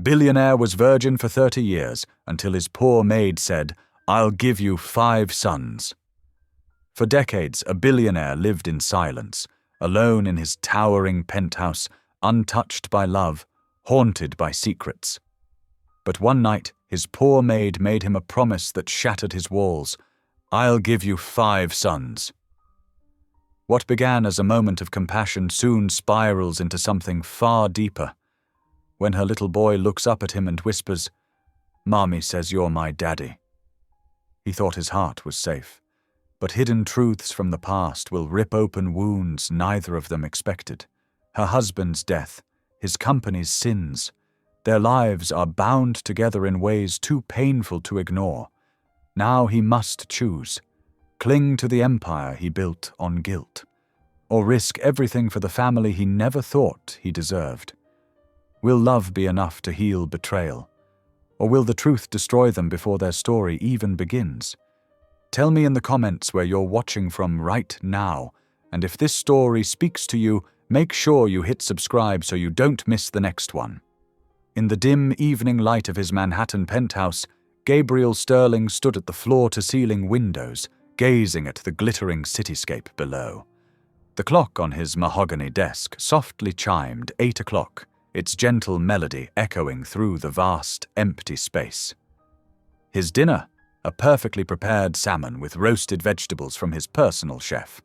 Billionaire was virgin for 30 years until his poor maid said, "I'll give you 5 sons." For decades, a billionaire lived in silence, alone in his towering penthouse, untouched by love, haunted by secrets. But one night, his poor maid made him a promise that shattered his walls. "I'll give you 5 sons." What began as a moment of compassion soon spirals into something far deeper. When her little boy looks up at him and whispers, "Mommy says you're my daddy." He thought his heart was safe, but hidden truths from the past will rip open wounds neither of them expected. Her husband's death, his company's sins, their lives are bound together in ways too painful to ignore. Now he must choose. Cling to the empire he built on guilt, or risk everything for the family he never thought he deserved. Will love be enough to heal betrayal? Or will the truth destroy them before their story even begins? Tell me in the comments where you're watching from right now, and if this story speaks to you, make sure you hit subscribe so you don't miss the next one. In the dim evening light of his Manhattan penthouse, Gabriel Sterling stood at the floor-to-ceiling windows, gazing at the glittering cityscape below. The clock on his mahogany desk softly chimed 8 o'clock, its gentle melody echoing through the vast, empty space. His dinner, a perfectly prepared salmon with roasted vegetables from his personal chef,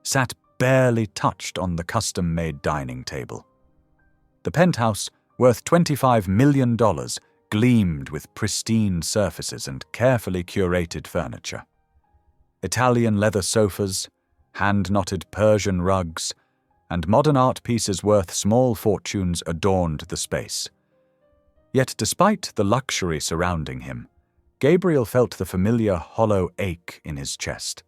sat barely touched on the custom-made dining table. The penthouse, worth $25 million, gleamed with pristine surfaces and carefully curated furniture. Italian leather sofas, hand-knotted Persian rugs, and modern art pieces worth small fortunes adorned the space. Yet despite the luxury surrounding him, Gabriel felt the familiar hollow ache in his chest.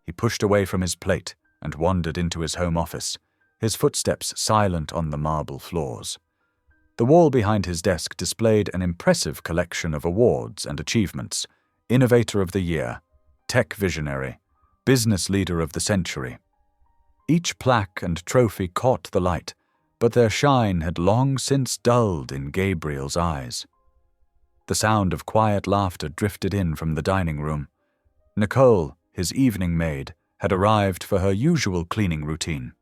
He pushed away from his plate and wandered into his home office, his footsteps silent on the marble floors. The wall behind his desk displayed an impressive collection of awards and achievements: Innovator of the Year, Tech Visionary, Business Leader of the Century. Each plaque and trophy caught the light, but their shine had long since dulled in Gabriel's eyes. The sound of quiet laughter drifted in from the dining room. Nicole, his evening maid, had arrived for her usual cleaning routine.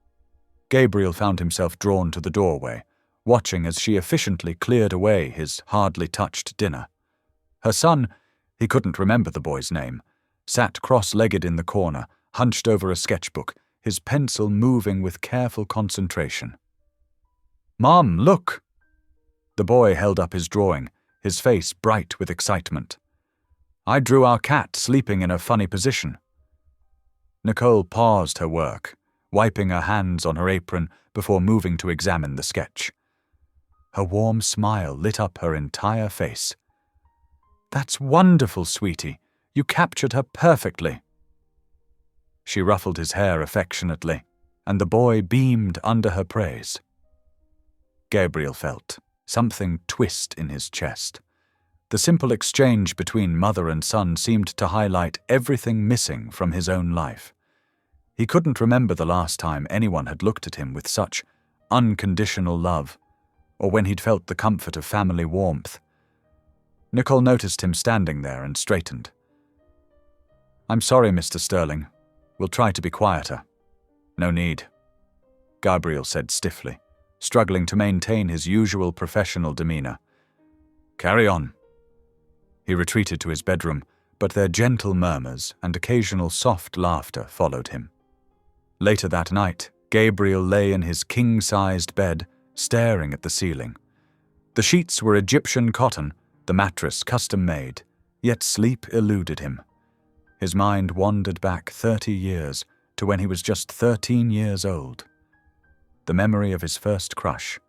Gabriel found himself drawn to the doorway, watching as she efficiently cleared away his hardly touched dinner. Her son, he couldn't remember the boy's name, sat cross-legged in the corner, hunched over a sketchbook, his pencil moving with careful concentration. "Mom, look!" The boy held up his drawing, his face bright with excitement. "I drew our cat sleeping in a funny position." Nicole paused her work, wiping her hands on her apron before moving to examine the sketch. Her warm smile lit up her entire face. "That's wonderful, sweetie. You captured her perfectly." She ruffled his hair affectionately, and the boy beamed under her praise. Gabriel felt something twist in his chest. The simple exchange between mother and son seemed to highlight everything missing from his own life. He couldn't remember the last time anyone had looked at him with such unconditional love, or when he'd felt the comfort of family warmth. Nicole noticed him standing there and straightened. "I'm sorry, Mr. Sterling. We'll try to be quieter." "No need," Gabriel said stiffly, struggling to maintain his usual professional demeanor. "Carry on." He retreated to his bedroom, but their gentle murmurs and occasional soft laughter followed him. Later that night, Gabriel lay in his king-sized bed, staring at the ceiling. The sheets were Egyptian cotton, the mattress custom-made, yet sleep eluded him. His mind wandered back 30 years to when he was just 13 years old. The memory of his first crush,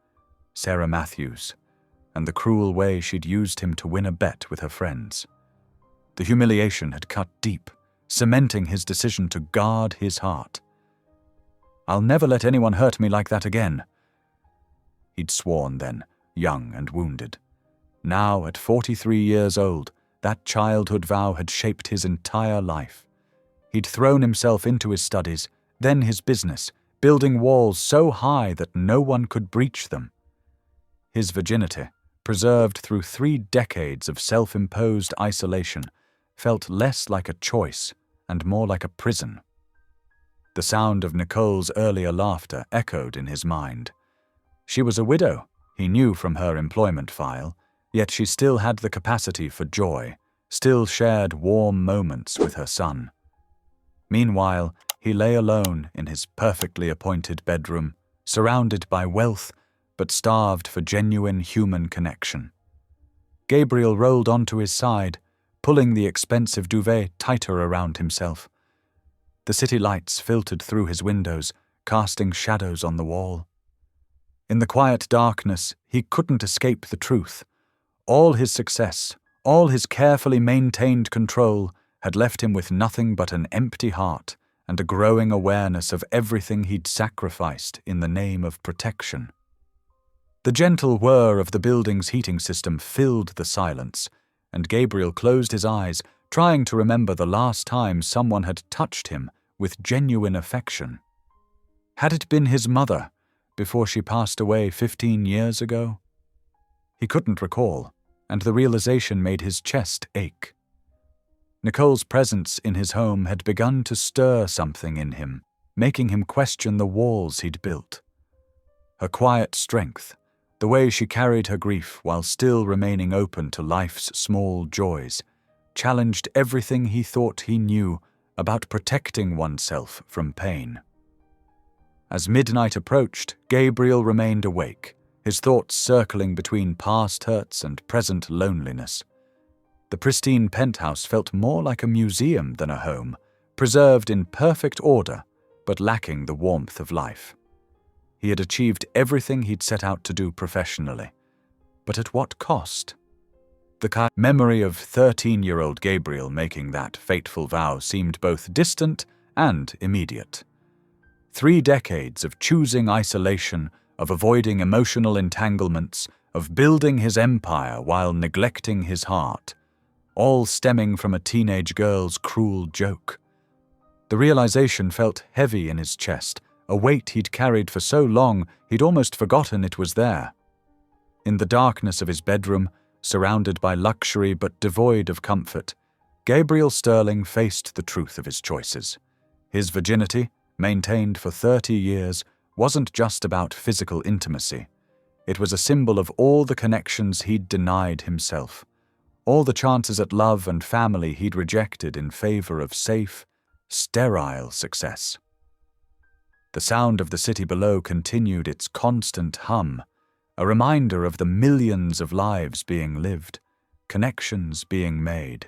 Sarah Matthews, and the cruel way she'd used him to win a bet with her friends. The humiliation had cut deep, cementing his decision to guard his heart. "I'll never let anyone hurt me like that again," he'd sworn then, young and wounded. Now, at 43 years old, that childhood vow had shaped his entire life. He'd thrown himself into his studies, then his business, building walls so high that no one could breach them. His virginity, preserved through 3 decades of self-imposed isolation, felt less like a choice and more like a prison. The sound of Nicole's earlier laughter echoed in his mind. She was a widow, he knew from her employment file, yet she still had the capacity for joy, still shared warm moments with her son. Meanwhile, he lay alone in his perfectly appointed bedroom, surrounded by wealth, but starved for genuine human connection. Gabriel rolled onto his side, pulling the expensive duvet tighter around himself. The city lights filtered through his windows, casting shadows on the wall. In the quiet darkness, he couldn't escape the truth. All his success, all his carefully maintained control, had left him with nothing but an empty heart and a growing awareness of everything he'd sacrificed in the name of protection. The gentle whir of the building's heating system filled the silence, and Gabriel closed his eyes, trying to remember the last time someone had touched him with genuine affection. Had it been his mother, before she passed away 15 years ago? He couldn't recall, and the realization made his chest ache. Nicole's presence in his home had begun to stir something in him, making him question the walls he'd built. Her quiet strength, the way she carried her grief while still remaining open to life's small joys, challenged everything he thought he knew about protecting oneself from pain. As midnight approached, Gabriel remained awake, his thoughts circling between past hurts and present loneliness. The pristine penthouse felt more like a museum than a home, preserved in perfect order, but lacking the warmth of life. He had achieved everything he'd set out to do professionally, but at what cost? The memory of 13-year-old Gabriel making that fateful vow seemed both distant and immediate. 3 decades of choosing isolation, of avoiding emotional entanglements, of building his empire while neglecting his heart, all stemming from a teenage girl's cruel joke. The realization felt heavy in his chest, a weight he'd carried for so long he'd almost forgotten it was there. In the darkness of his bedroom, surrounded by luxury but devoid of comfort, Gabriel Sterling faced the truth of his choices. His virginity, maintained for 30 years, wasn't just about physical intimacy. It was a symbol of all the connections he'd denied himself, all the chances at love and family he'd rejected in favor of safe, sterile success. The sound of the city below continued its constant hum, a reminder of the millions of lives being lived, connections being made,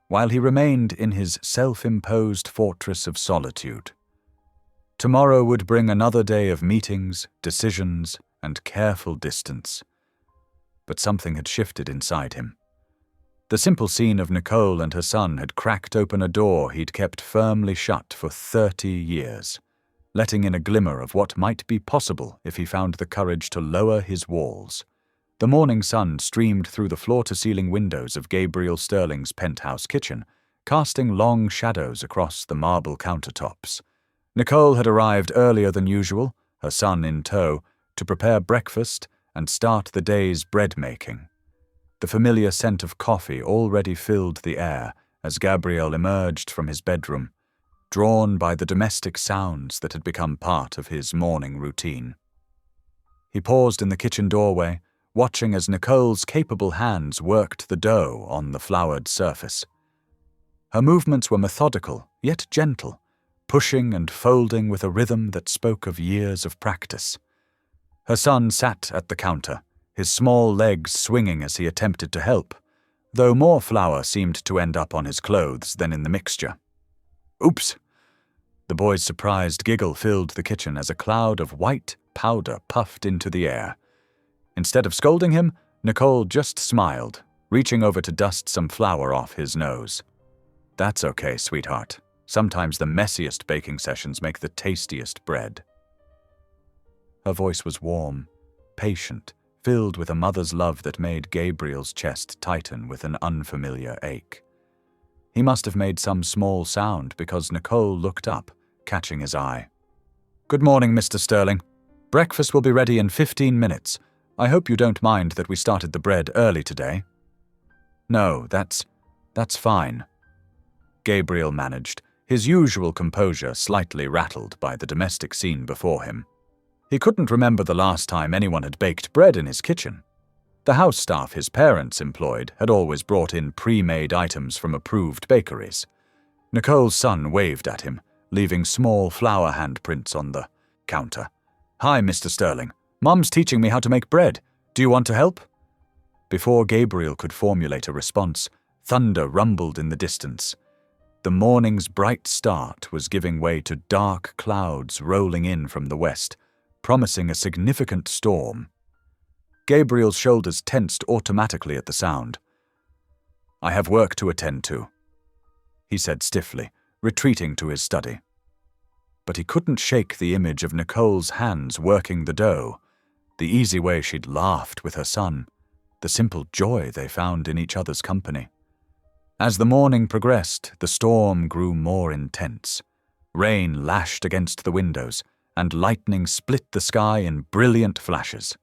while he remained in his self-imposed fortress of solitude. Tomorrow would bring another day of meetings, decisions, and careful distance. But something had shifted inside him. The simple scene of Nicole and her son had cracked open a door he'd kept firmly shut for 30 years, letting in a glimmer of what might be possible if he found the courage to lower his walls. The morning sun streamed through the floor-to-ceiling windows of Gabriel Sterling's penthouse kitchen, casting long shadows across the marble countertops. Nicole had arrived earlier than usual, her son in tow, to prepare breakfast and start the day's bread-making. The familiar scent of coffee already filled the air as Gabriel emerged from his bedroom, drawn by the domestic sounds that had become part of his morning routine. He paused in the kitchen doorway, watching as Nicole's capable hands worked the dough on the floured surface. Her movements were methodical, yet gentle, pushing and folding with a rhythm that spoke of years of practice. Her son sat at the counter, his small legs swinging as he attempted to help, though more flour seemed to end up on his clothes than in the mixture. "Oops!" The boy's surprised giggle filled the kitchen as a cloud of white powder puffed into the air. Instead of scolding him, Nicole just smiled, reaching over to dust some flour off his nose. "That's okay, sweetheart. Sometimes the messiest baking sessions make the tastiest bread." Her voice was warm, patient, filled with a mother's love that made Gabriel's chest tighten with an unfamiliar ache. He must have made some small sound because Nicole looked up, catching his eye. "Good morning, Mr. Sterling. Breakfast will be ready in 15 minutes. I hope you don't mind that we started the bread early today." "No, that's fine," Gabriel managed, his usual composure slightly rattled by the domestic scene before him. He couldn't remember the last time anyone had baked bread in his kitchen. The house staff his parents employed had always brought in pre-made items from approved bakeries. Nicole's son waved at him, leaving small flour handprints on the counter. "Hi, Mr. Sterling. Mom's teaching me how to make bread. Do you want to help?" Before Gabriel could formulate a response, thunder rumbled in the distance. The morning's bright start was giving way to dark clouds rolling in from the west, promising a significant storm. Gabriel's shoulders tensed automatically at the sound. "I have work to attend to," he said stiffly, retreating to his study. But he couldn't shake the image of Nicole's hands working the dough, the easy way she'd laughed with her son, the simple joy they found in each other's company. As the morning progressed, the storm grew more intense. Rain lashed against the windows, and lightning split the sky in brilliant flashes.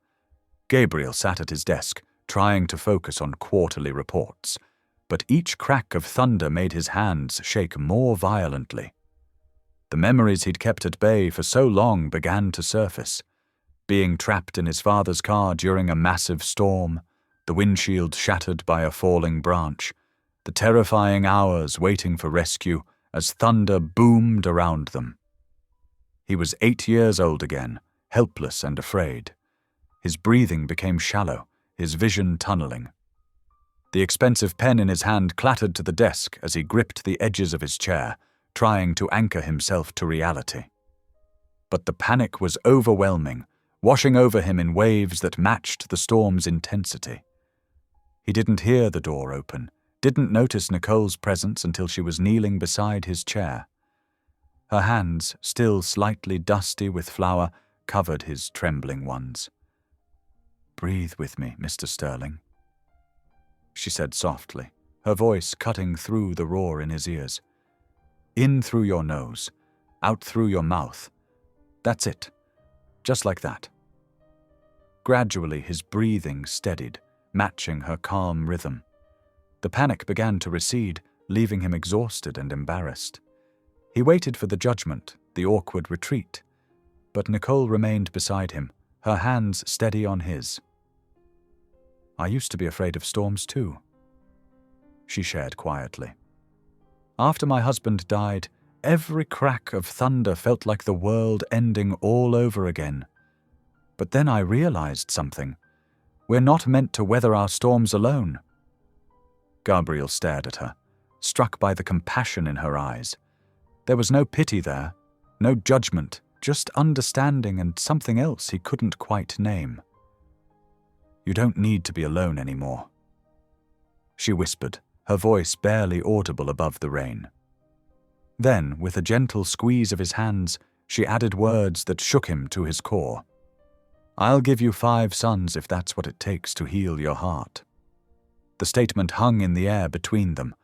Gabriel sat at his desk, trying to focus on quarterly reports, but each crack of thunder made his hands shake more violently. The memories he'd kept at bay for so long began to surface. Being trapped in his father's car during a massive storm, the windshield shattered by a falling branch, the terrifying hours waiting for rescue as thunder boomed around them. He was 8 years old again, helpless and afraid. His breathing became shallow, his vision tunneling. The expensive pen in his hand clattered to the desk as he gripped the edges of his chair, trying to anchor himself to reality. But the panic was overwhelming, washing over him in waves that matched the storm's intensity. He didn't hear the door open, didn't notice Nicole's presence until she was kneeling beside his chair. Her hands, still slightly dusty with flour, covered his trembling ones. "Breathe with me, Mr. Sterling," she said softly, her voice cutting through the roar in his ears. "In through your nose, out through your mouth. That's it. Just like that." Gradually, his breathing steadied, matching her calm rhythm. The panic began to recede, leaving him exhausted and embarrassed. He waited for the judgment, the awkward retreat, but Nicole remained beside him, her hands steady on his. "I used to be afraid of storms too," she shared quietly. "After my husband died, every crack of thunder felt like the world ending all over again. But then I realized something. We're not meant to weather our storms alone." Gabriel stared at her, struck by the compassion in her eyes. There was no pity there, no judgment, just understanding and something else he couldn't quite name. "You don't need to be alone anymore," she whispered, her voice barely audible above the rain. Then, with a gentle squeeze of his hands, she added words that shook him to his core. "I'll give you 5 sons if that's what it takes to heal your heart." The statement hung in the air between them,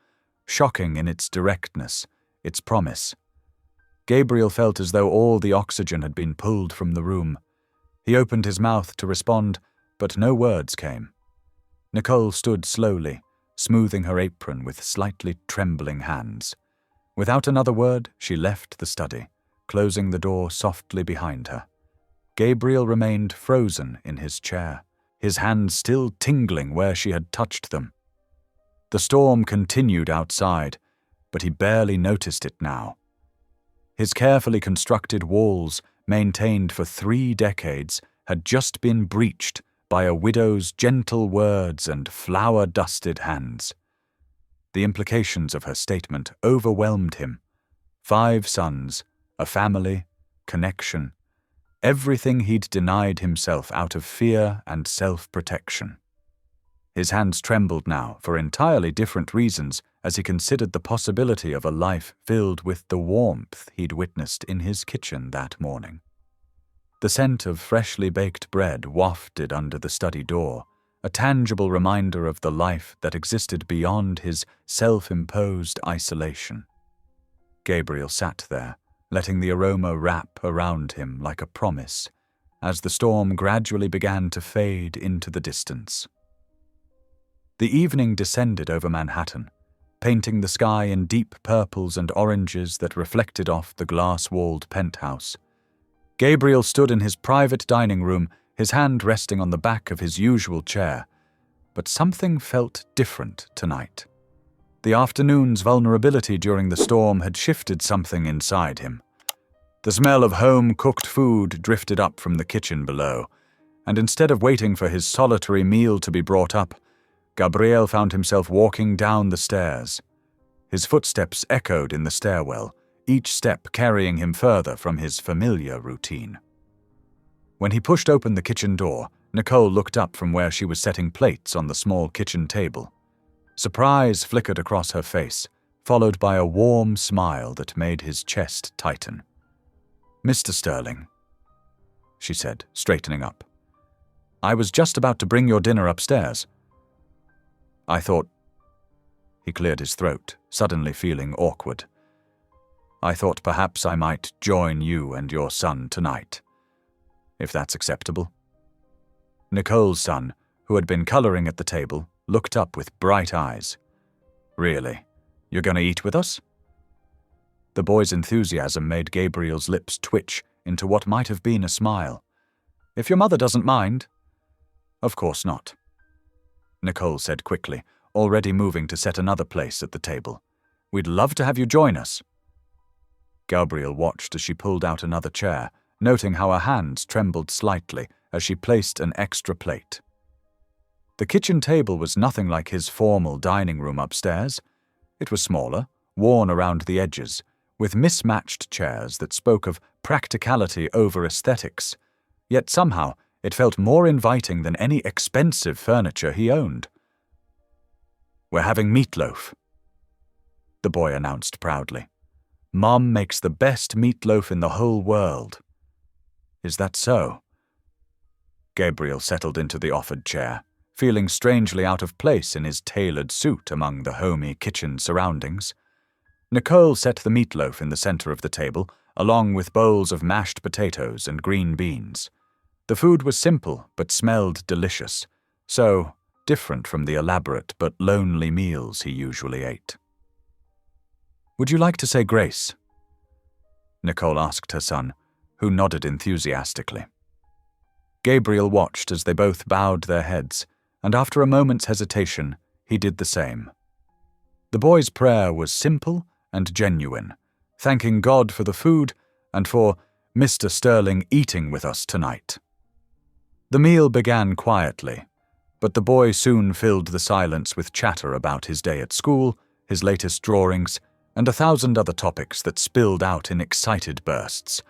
shocking in its directness, its promise. Gabriel felt as though all the oxygen had been pulled from the room. He opened his mouth to respond, but no words came. Nicole stood slowly, smoothing her apron with slightly trembling hands. Without another word, she left the study, closing the door softly behind her. Gabriel remained frozen in his chair, his hands still tingling where she had touched them. The storm continued outside, but he barely noticed it now. His carefully constructed walls, maintained for 3 decades, had just been breached by a widow's gentle words and flour-dusted hands. The implications of her statement overwhelmed him. 5 sons, a family, connection, everything he'd denied himself out of fear and self-protection. His hands trembled now for entirely different reasons as he considered the possibility of a life filled with the warmth he'd witnessed in his kitchen that morning. The scent of freshly baked bread wafted under the study door, a tangible reminder of the life that existed beyond his self-imposed isolation. Gabriel sat there, letting the aroma wrap around him like a promise, as the storm gradually began to fade into the distance. The evening descended over Manhattan, painting the sky in deep purples and oranges that reflected off the glass-walled penthouse. Gabriel stood in his private dining room, his hand resting on the back of his usual chair. But something felt different tonight. The afternoon's vulnerability during the storm had shifted something inside him. The smell of home-cooked food drifted up from the kitchen below, and instead of waiting for his solitary meal to be brought up, Gabriel found himself walking down the stairs. His footsteps echoed in the stairwell, each step carrying him further from his familiar routine. When he pushed open the kitchen door, Nicole looked up from where she was setting plates on the small kitchen table. Surprise flickered across her face, followed by a warm smile that made his chest tighten. "Mr. Sterling," she said, straightening up. "I was just about to bring your dinner upstairs. I thought—" He cleared his throat, suddenly feeling awkward. "I thought perhaps I might join you and your son tonight, if that's acceptable." Nicole's son, who had been coloring at the table, looked up with bright eyes. "Really? You're going to eat with us?" The boy's enthusiasm made Gabriel's lips twitch into what might have been a smile. "If your mother doesn't mind." "Of course not," Nicole said quickly, already moving to set another place at the table. "We'd love to have you join us." Gabriel watched as she pulled out another chair, noting how her hands trembled slightly as she placed an extra plate. The kitchen table was nothing like his formal dining room upstairs. It was smaller, worn around the edges, with mismatched chairs that spoke of practicality over aesthetics, yet somehow it felt more inviting than any expensive furniture he owned. "We're having meatloaf," the boy announced proudly. "Mom makes the best meatloaf in the whole world." "Is that so?" Gabriel settled into the offered chair, feeling strangely out of place in his tailored suit among the homey kitchen surroundings. Nicole set the meatloaf in the center of the table, along with bowls of mashed potatoes and green beans. The food was simple but smelled delicious, so different from the elaborate but lonely meals he usually ate. "Would you like to say grace?" Nicole asked her son, who nodded enthusiastically. Gabriel watched as they both bowed their heads, and after a moment's hesitation, he did the same. The boy's prayer was simple and genuine, thanking God for the food and for Mr. Sterling eating with us tonight. The meal began quietly, but the boy soon filled the silence with chatter about his day at school, his latest drawings, and 1,000 other topics that spilled out in excited bursts.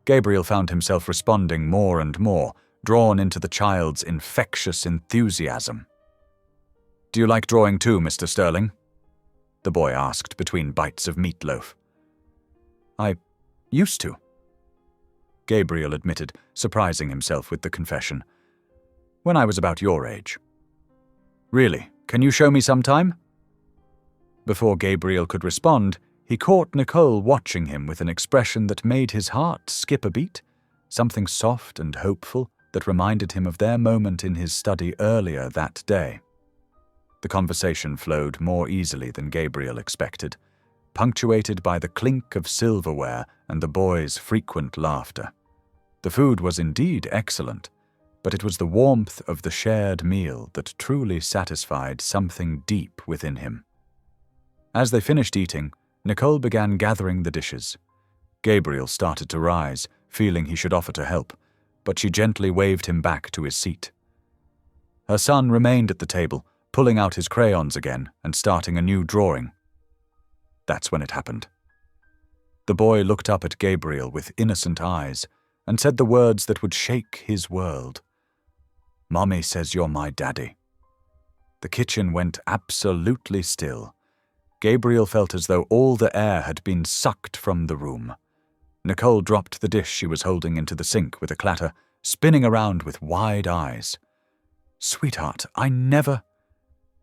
Gabriel found himself responding more and more, drawn into the child's infectious enthusiasm. "Do you like drawing too, Mr. Sterling?" the boy asked between bites of meatloaf. "I used to," Gabriel admitted, surprising himself with the confession. "When I was about your age." "Really? Can you show me sometime?" Before Gabriel could respond, he caught Nicole watching him with an expression that made his heart skip a beat, something soft and hopeful that reminded him of their moment in his study earlier that day. The conversation flowed more easily than Gabriel expected, punctuated by the clink of silverware and the boys' frequent laughter. The food was indeed excellent, but it was the warmth of the shared meal that truly satisfied something deep within him. As they finished eating, Nicole began gathering the dishes. Gabriel started to rise, feeling he should offer to help, but she gently waved him back to his seat. Her son remained at the table, pulling out his crayons again and starting a new drawing. That's when it happened. The boy looked up at Gabriel with innocent eyes and said the words that would shake his world. "Mommy says you're my daddy." The kitchen went absolutely still. Gabriel felt as though all the air had been sucked from the room. Nicole dropped the dish she was holding into the sink with a clatter, spinning around with wide eyes. "Sweetheart, I never—"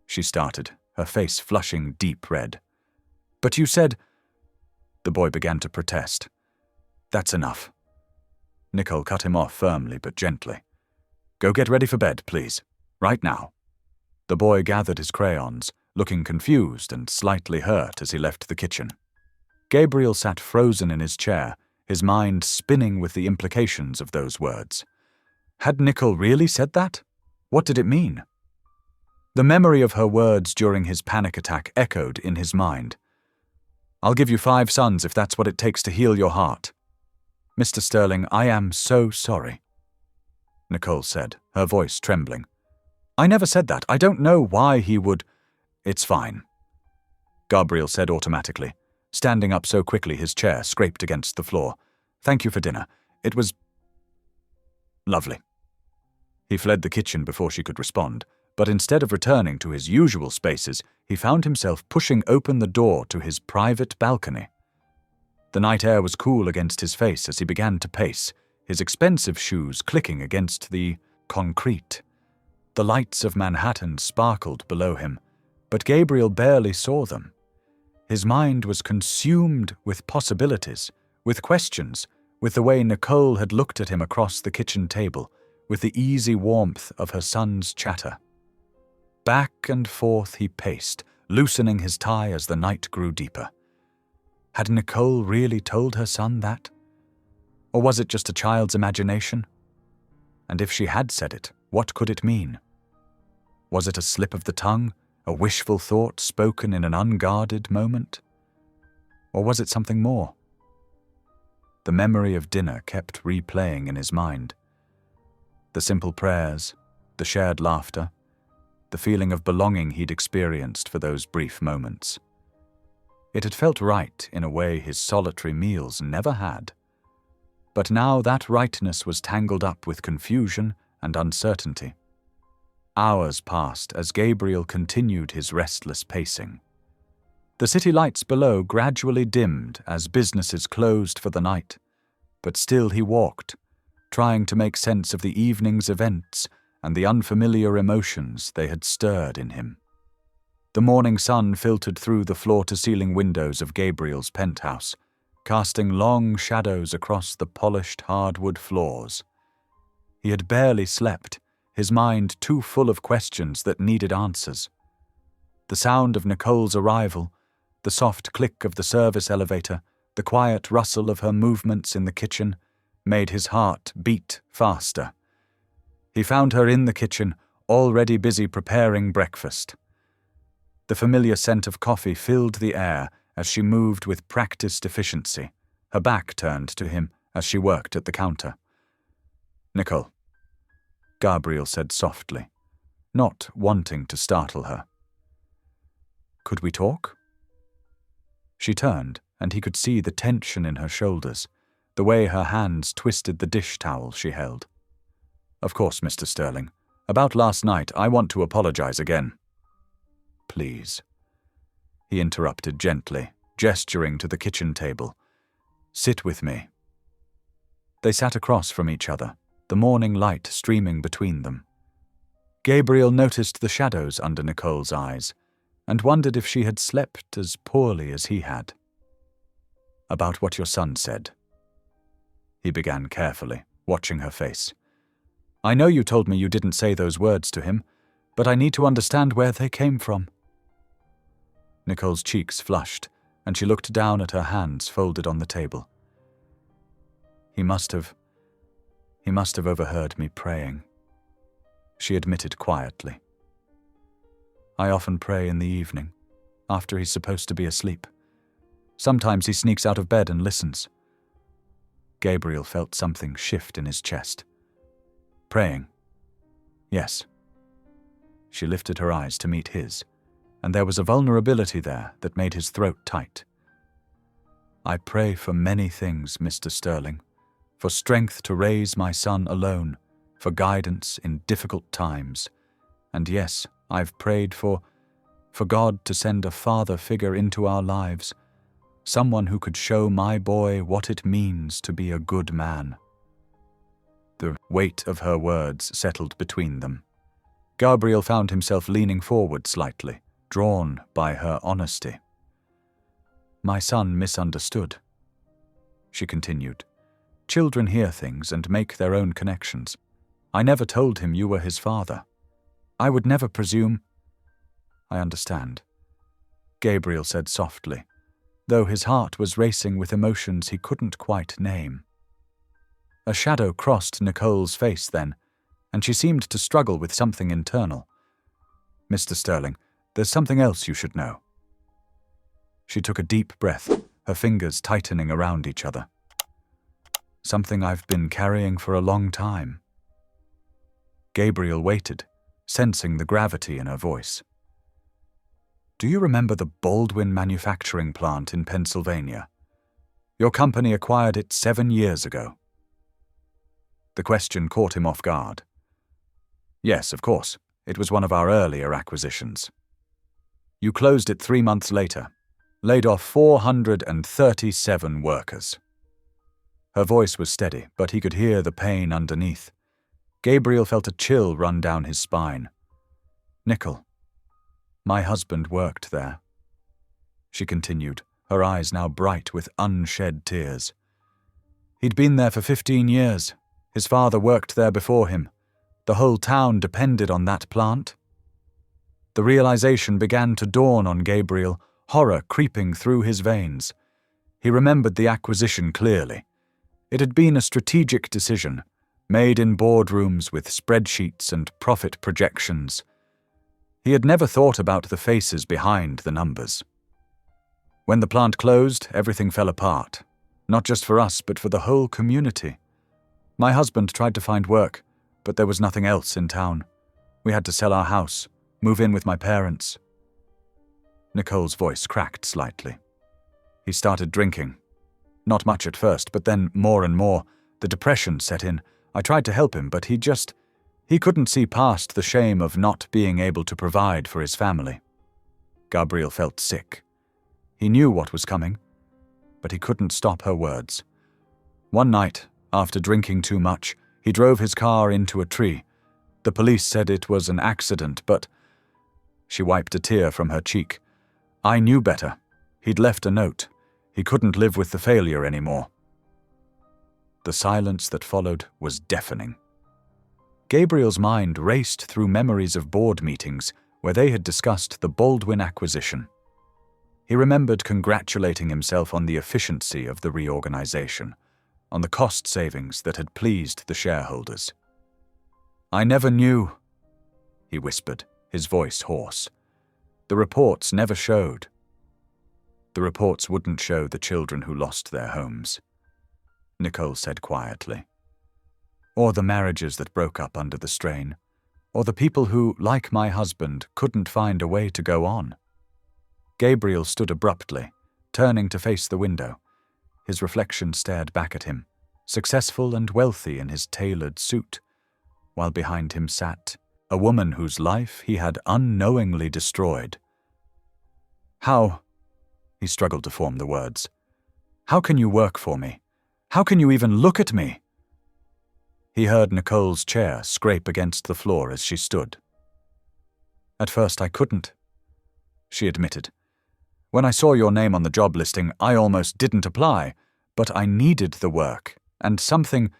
she started, her face flushing deep red. "But you said—" the boy began to protest. "That's enough." Nicole cut him off firmly but gently. Go get ready for bed, please. Right now. The boy gathered his crayons, looking confused and slightly hurt as he left the kitchen. Gabriel sat frozen in his chair, his mind spinning with the implications of those words. Had Nicole really said that? What did it mean? The memory of her words during his panic attack echoed in his mind. I'll give you 5 sons if that's what it takes to heal your heart. Mr. Sterling, I am so sorry, Nicole said, her voice trembling. I never said that. I don't know why he would. It's fine, Gabriel said automatically, standing up so quickly his chair scraped against the floor. Thank you for dinner. It was lovely. He fled the kitchen before she could respond, but instead of returning to his usual spaces, he found himself pushing open the door to his private balcony. The night air was cool against his face as he began to pace, his expensive shoes clicking against the concrete. The lights of Manhattan sparkled below him, but Gabriel barely saw them. His mind was consumed with possibilities, with questions, with the way Nicole had looked at him across the kitchen table, with the easy warmth of her son's chatter. Back and forth he paced, loosening his tie as the night grew deeper. Had Nicole really told her son that? Or was it just a child's imagination? And if she had said it, what could it mean? Was it a slip of the tongue, a wishful thought spoken in an unguarded moment? Or was it something more? The memory of dinner kept replaying in his mind. The simple prayers, the shared laughter, the feeling of belonging he'd experienced for those brief moments. It had felt right in a way his solitary meals never had. But now that rightness was tangled up with confusion and uncertainty. Hours passed as Gabriel continued his restless pacing. The city lights below gradually dimmed as businesses closed for the night, but still he walked, trying to make sense of the evening's events and the unfamiliar emotions they had stirred in him. The morning sun filtered through the floor-to-ceiling windows of Gabriel's penthouse, casting long shadows across the polished hardwood floors. He had barely slept, his mind too full of questions that needed answers. The sound of Nicole's arrival, the soft click of the service elevator, the quiet rustle of her movements in the kitchen, made his heart beat faster. He found her in the kitchen, already busy preparing breakfast. The familiar scent of coffee filled the air as she moved with practiced efficiency, her back turned to him as she worked at the counter. Nicole, Gabriel said softly, not wanting to startle her. Could we talk? She turned, and he could see the tension in her shoulders, the way her hands twisted the dish towel she held. Of course, Mr. Sterling. About last night, I want to apologize again. Please, he interrupted gently, gesturing to the kitchen table. Sit with me. They sat across from each other, the morning light streaming between them. Gabriel noticed the shadows under Nicole's eyes and wondered if she had slept as poorly as he had. About what your son said. He began carefully, watching her face. I know you told me you didn't say those words to him, but I need to understand where they came from. Nicole's cheeks flushed, and she looked down at her hands folded on the table. He must have overheard me praying, she admitted quietly. I often pray in the evening, after he's supposed to be asleep. Sometimes he sneaks out of bed and listens. Gabriel felt something shift in his chest. Praying. Yes. She lifted her eyes to meet his, and there was a vulnerability there that made his throat tight. I pray for many things, Mr. Sterling, for strength to raise my son alone, for guidance in difficult times, and yes, I've prayed for God to send a father figure into our lives, someone who could show my boy what it means to be a good man. The weight of her words settled between them. Gabriel found himself leaning forward slightly, drawn by her honesty. My son misunderstood, she continued, Children hear things and make their own connections. I never told him you were his father. I would never presume—" "I understand," Gabriel said softly, though his heart was racing with emotions he couldn't quite name. A shadow crossed Nicole's face then, and she seemed to struggle with something internal. "Mr. Sterling, there's something else you should know." She took a deep breath, her fingers tightening around each other. "Something I've been carrying for a long time." Gabriel waited, sensing the gravity in her voice. "Do you remember the Baldwin manufacturing plant in Pennsylvania? Your company acquired it 7 years ago." The question caught him off guard. "Yes, of course. It was one of our earlier acquisitions. You closed it 3 months later, laid off 437 workers." Her voice was steady, but he could hear the pain underneath. Gabriel felt a chill run down his spine. "Nicole, my husband worked there," she continued, her eyes now bright with unshed tears. "He'd been there for 15 years. His father worked there before him. The whole town depended on that plant." The realization began to dawn on Gabriel, horror creeping through his veins. He remembered the acquisition clearly. It had been a strategic decision, made in boardrooms with spreadsheets and profit projections. He had never thought about the faces behind the numbers. When the plant closed, everything fell apart, not just for us, but for the whole community. My husband tried to find work, but there was nothing else in town. We had to sell our house, move in with my parents. Nicole's voice cracked slightly. He started drinking. Not much at first, but then more and more. The depression set in. I tried to help him, but he couldn't see past the shame of not being able to provide for his family. Gabriel felt sick. He knew what was coming, but he couldn't stop her words. One night, after drinking too much, he drove his car into a tree. The police said it was an accident, but— She wiped a tear from her cheek. "I knew better. He'd left a note. He couldn't live with the failure anymore." The silence that followed was deafening. Gabriel's mind raced through memories of board meetings where they had discussed the Baldwin acquisition. He remembered congratulating himself on the efficiency of the reorganization, on the cost savings that had pleased the shareholders. "I never knew," he whispered, his voice hoarse. "The reports never showed." "The reports wouldn't show the children who lost their homes," Nicole said quietly. "Or the marriages that broke up under the strain, or the people who, like my husband, couldn't find a way to go on." Gabriel stood abruptly, turning to face the window. His reflection stared back at him, successful and wealthy in his tailored suit, while behind him sat a woman whose life he had unknowingly destroyed. "How?" He struggled to form the words. "How can you work for me? How can you even look at me?" He heard Nicole's chair scrape against the floor as she stood. "At first I couldn't," she admitted. "When I saw your name on the job listing, I almost didn't apply, but I needed the work, and something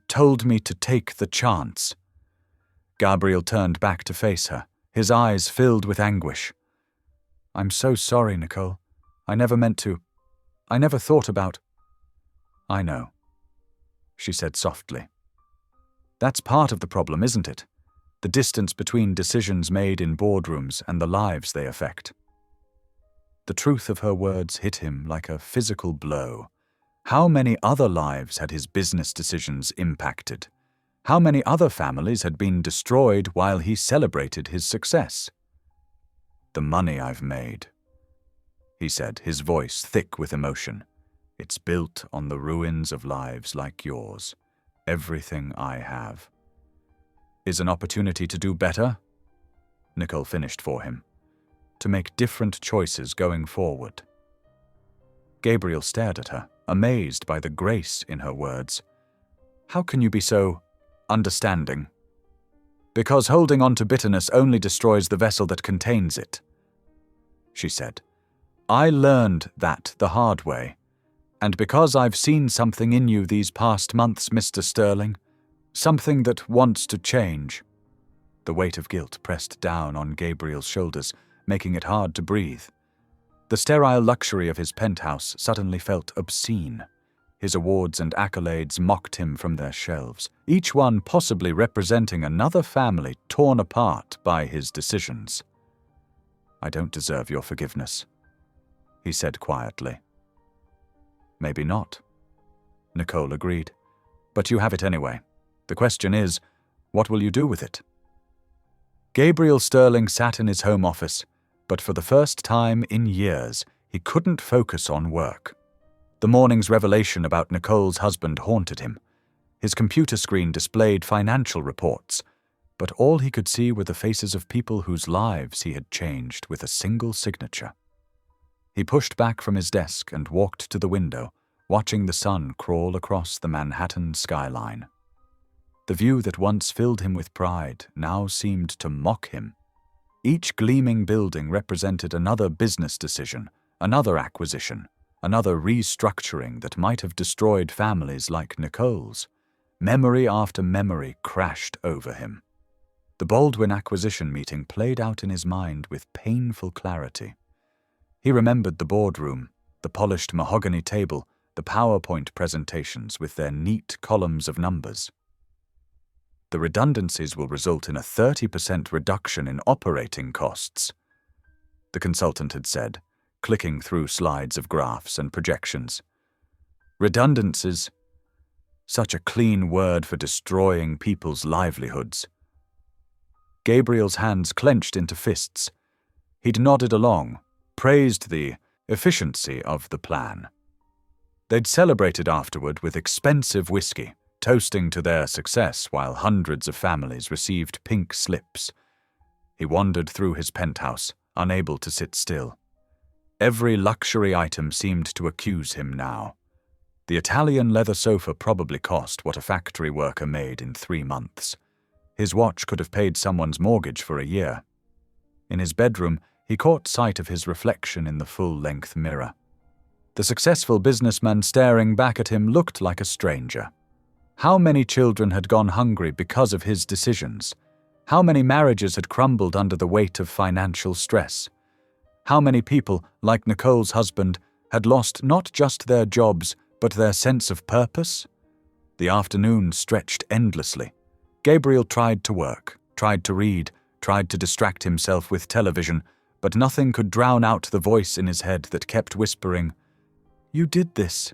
told me to take the chance." Gabriel turned back to face her, his eyes filled with anguish. "I'm so sorry, Nicole. I never meant to. I never thought about—" "I know," she said softly. "That's part of the problem, isn't it? The distance between decisions made in boardrooms and the lives they affect." The truth of her words hit him like a physical blow. How many other lives had his business decisions impacted? How many other families had been destroyed while he celebrated his success? "The money I've made," he said, his voice thick with emotion. "It's built on the ruins of lives like yours. Everything I have is an opportunity to do better," Nicole finished for him, "to make different choices going forward." Gabriel stared at her, amazed by the grace in her words. "How can you be so understanding?" "Because holding on to bitterness only destroys the vessel that contains it," she said. "I learned that the hard way, And because I've seen something in you these past months, Mr. Sterling, something that wants to change." The weight of guilt pressed down on Gabriel's shoulders, making it hard to breathe. The sterile luxury of his penthouse suddenly felt obscene. His awards and accolades mocked him from their shelves, each one possibly representing another family torn apart by his decisions. "I don't deserve your forgiveness," he said quietly. "Maybe not," Nicole agreed. "But you have it anyway. The question is, what will you do with it?" Gabriel Sterling sat in his home office, but for the first time in years, he couldn't focus on work. The morning's revelation about Nicole's husband haunted him. His computer screen displayed financial reports, but all he could see were the faces of people whose lives he had changed with a single signature. He pushed back from his desk and walked to the window, watching the sun crawl across the Manhattan skyline. The view that once filled him with pride now seemed to mock him. Each gleaming building represented another business decision, another acquisition, another restructuring that might have destroyed families like Nicole's. Memory after memory crashed over him. The Baldwin acquisition meeting played out in his mind with painful clarity. He remembered the boardroom, the polished mahogany table, the PowerPoint presentations with their neat columns of numbers. "The redundancies will result in a 30% reduction in operating costs," the consultant had said, clicking through slides of graphs and projections. Redundancies, such a clean word for destroying people's livelihoods. Gabriel's hands clenched into fists. He'd nodded along, praised the efficiency of the plan. They'd celebrated afterward with expensive whiskey, toasting to their success while hundreds of families received pink slips. He wandered through his penthouse, unable to sit still. Every luxury item seemed to accuse him now. The Italian leather sofa probably cost what a factory worker made in 3 months. His watch could have paid someone's mortgage for a year. In his bedroom, he caught sight of his reflection in the full-length mirror. The successful businessman staring back at him looked like a stranger. How many children had gone hungry because of his decisions? How many marriages had crumbled under the weight of financial stress? How many people, like Nicole's husband, had lost not just their jobs, but their sense of purpose? The afternoon stretched endlessly. Gabriel tried to work, tried to read, tried to distract himself with television, but nothing could drown out the voice in his head that kept whispering, "You did this.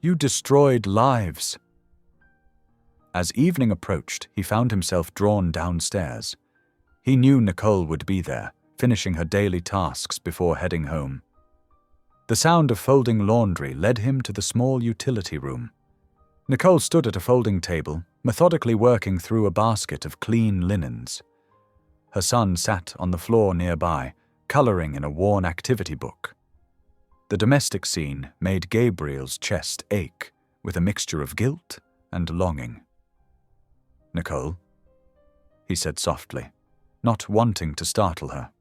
You destroyed lives." As evening approached, he found himself drawn downstairs. He knew Nicole would be there, finishing her daily tasks before heading home. The sound of folding laundry led him to the small utility room. Nicole stood at a folding table, methodically working through a basket of clean linens. Her son sat on the floor nearby, coloring in a worn activity book. The domestic scene made Gabriel's chest ache with a mixture of guilt and longing. "Nicole," he said softly, not wanting to startle her.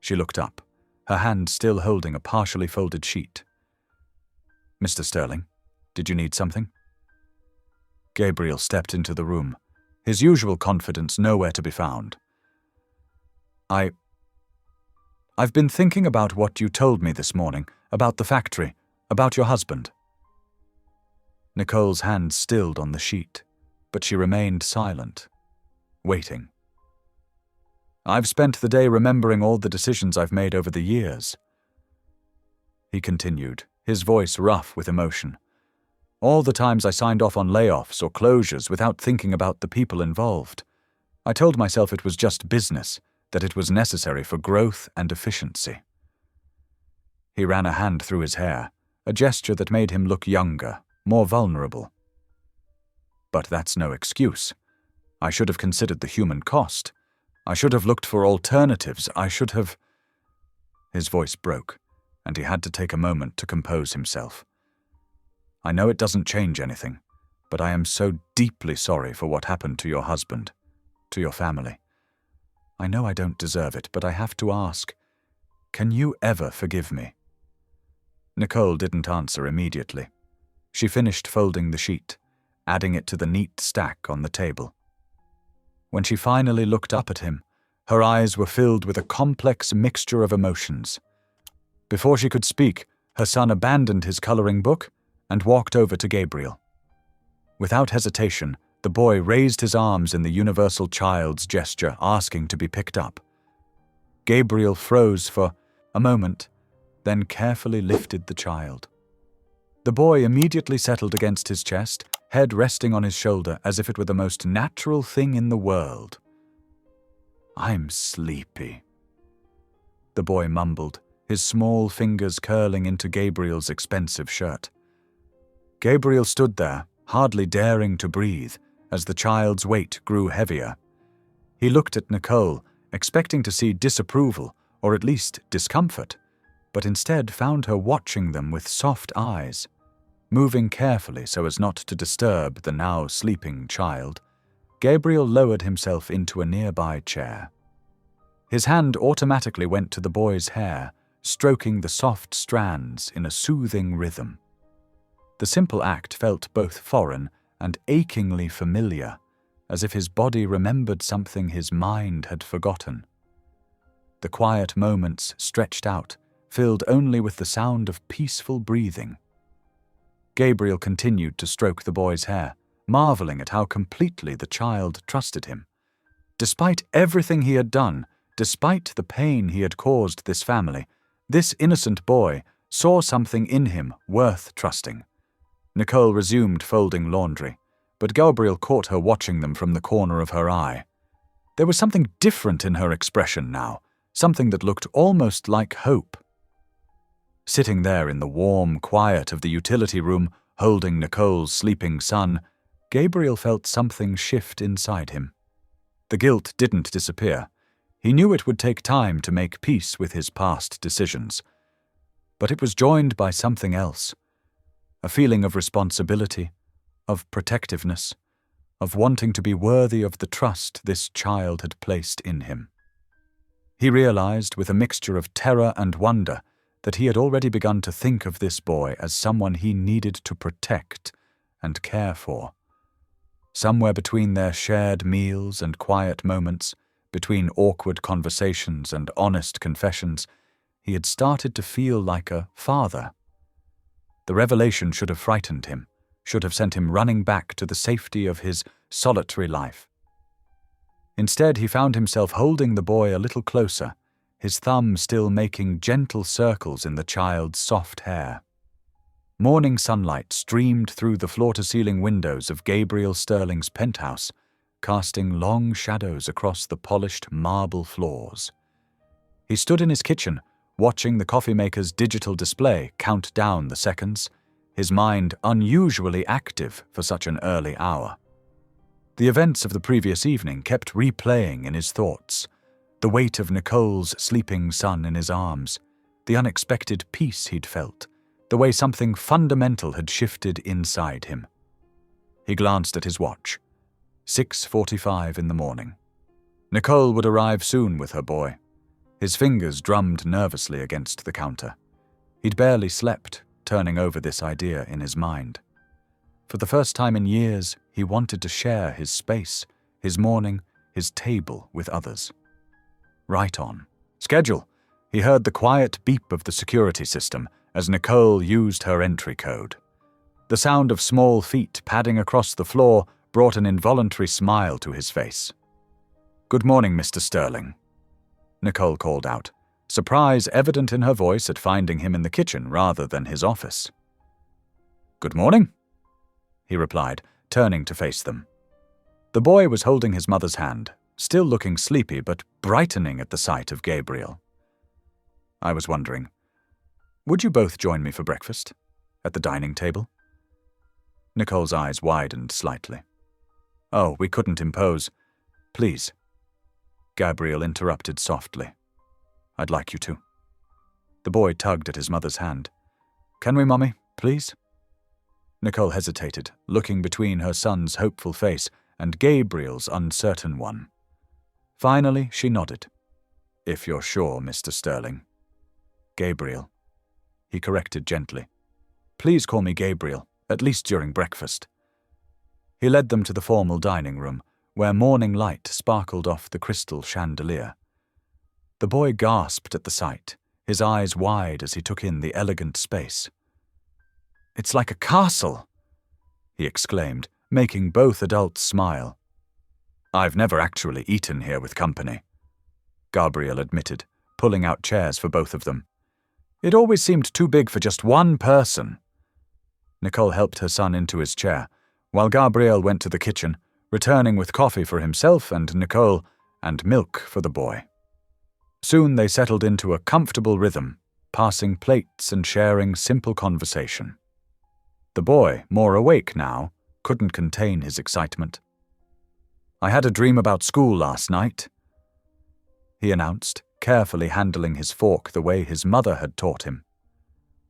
She looked up, her hand still holding a partially folded sheet. "Mr. Sterling, did you need something?" Gabriel stepped into the room, his usual confidence nowhere to be found. I've been thinking about what you told me this morning, about the factory, about your husband." Nicole's hand stilled on the sheet, but she remained silent, waiting. "I've spent the day remembering all the decisions I've made over the years," he continued, his voice rough with emotion. "All the times I signed off on layoffs or closures without thinking about the people involved. I told myself it was just business, that it was necessary for growth and efficiency." He ran a hand through his hair, a gesture that made him look younger, more vulnerable. "But that's no excuse. I should have considered the human cost. I should have looked for alternatives. I should have—" His voice broke, and he had to take a moment to compose himself. "I know it doesn't change anything, but I am so deeply sorry for what happened to your husband, to your family. I know I don't deserve it, but I have to ask, can you ever forgive me?" Nicole didn't answer immediately. She finished folding the sheet, adding it to the neat stack on the table. When she finally looked up at him, her eyes were filled with a complex mixture of emotions. Before she could speak, her son abandoned his coloring book and walked over to Gabriel. Without hesitation, the boy raised his arms in the universal child's gesture, asking to be picked up. Gabriel froze for a moment, then carefully lifted the child. The boy immediately settled against his chest, head resting on his shoulder as if it were the most natural thing in the world. "I'm sleepy," the boy mumbled, his small fingers curling into Gabriel's expensive shirt. Gabriel stood there, hardly daring to breathe, as the child's weight grew heavier. He looked at Nicole, expecting to see disapproval, or at least discomfort, but instead found her watching them with soft eyes. Moving carefully so as not to disturb the now sleeping child, Gabriel lowered himself into a nearby chair. His hand automatically went to the boy's hair, stroking the soft strands in a soothing rhythm. The simple act felt both foreign and achingly familiar, as if his body remembered something his mind had forgotten. The quiet moments stretched out, filled only with the sound of peaceful breathing. Gabriel continued to stroke the boy's hair, marveling at how completely the child trusted him. Despite everything he had done, despite the pain he had caused this family, this innocent boy saw something in him worth trusting. Nicole resumed folding laundry, but Gabriel caught her watching them from the corner of her eye. There was something different in her expression now, something that looked almost like hope. Sitting there in the warm quiet of the utility room, holding Nicole's sleeping son, Gabriel felt something shift inside him. The guilt didn't disappear. He knew it would take time to make peace with his past decisions. But it was joined by something else, a feeling of responsibility, of protectiveness, of wanting to be worthy of the trust this child had placed in him. He realized, with a mixture of terror and wonder, that he had already begun to think of this boy as someone he needed to protect and care for. Somewhere between their shared meals and quiet moments, between awkward conversations and honest confessions, he had started to feel like a father. The revelation should have frightened him, should have sent him running back to the safety of his solitary life. Instead, he found himself holding the boy a little closer, his thumb still making gentle circles in the child's soft hair. Morning sunlight streamed through the floor-to-ceiling windows of Gabriel Sterling's penthouse, casting long shadows across the polished marble floors. He stood in his kitchen, watching the coffee maker's digital display count down the seconds, his mind unusually active for such an early hour. The events of the previous evening kept replaying in his thoughts. The weight of Nicole's sleeping son in his arms, the unexpected peace he'd felt, the way something fundamental had shifted inside him. He glanced at his watch. 6:45 in the morning. Nicole would arrive soon with her boy. His fingers drummed nervously against the counter. He'd barely slept, turning over this idea in his mind. For the first time in years, he wanted to share his space, his morning, his table with others. Right on. Schedule. He heard the quiet beep of the security system as Nicole used her entry code. The sound of small feet padding across the floor brought an involuntary smile to his face. "Good morning, Mr. Sterling," Nicole called out, surprise evident in her voice at finding him in the kitchen rather than his office. "Good morning," he replied, turning to face them. The boy was holding his mother's hand, still looking sleepy but brightening at the sight of Gabriel. "I was wondering, would you both join me for breakfast? At the dining table?" Nicole's eyes widened slightly. "Oh, we couldn't impose. Please." Gabriel interrupted softly. "I'd like you to." The boy tugged at his mother's hand. "Can we, Mummy, please?" Nicole hesitated, looking between her son's hopeful face and Gabriel's uncertain one. Finally, she nodded. "If you're sure, Mr. Sterling." "Gabriel." he corrected gently. Please call me Gabriel, at least during breakfast. He led them to the formal dining room, where morning light sparkled off the crystal chandelier. The boy gasped at the sight, his eyes wide as he took in the elegant space. It's like a castle, he exclaimed, making both adults smile. I've never actually eaten here with company, Gabriel admitted, pulling out chairs for both of them. It always seemed too big for just one person. Nicole helped her son into his chair, while Gabriel went to the kitchen, returning with coffee for himself and Nicole, and milk for the boy. Soon they settled into a comfortable rhythm, passing plates and sharing simple conversation. The boy, more awake now, couldn't contain his excitement. I had a dream about school last night, he announced, carefully handling his fork the way his mother had taught him.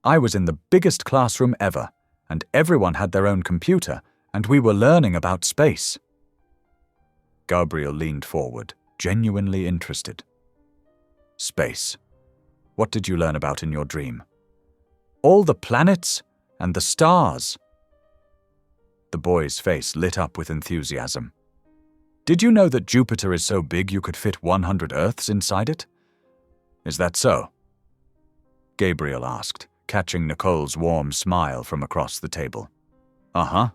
I was in the biggest classroom ever, and everyone had their own computer, and we were learning about space. Gabriel leaned forward, genuinely interested. Space. What did you learn about in your dream? All the planets and the stars. The boy's face lit up with enthusiasm. Did you know that Jupiter is so big you could fit 100 Earths inside it? Is that so? Gabriel asked, catching Nicole's warm smile from across the table. Uh-huh.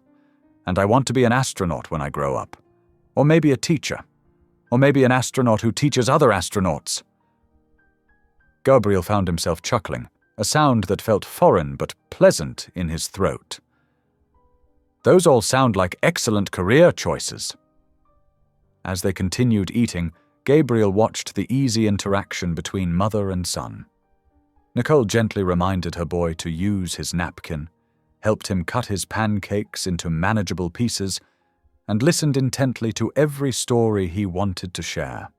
And I want to be an astronaut when I grow up. Or maybe a teacher. Or maybe an astronaut who teaches other astronauts. Gabriel found himself chuckling, a sound that felt foreign but pleasant in his throat. Those all sound like excellent career choices. As they continued eating, Gabriel watched the easy interaction between mother and son. Nicole gently reminded her boy to use his napkin, helped him cut his pancakes into manageable pieces, and listened intently to every story he wanted to share.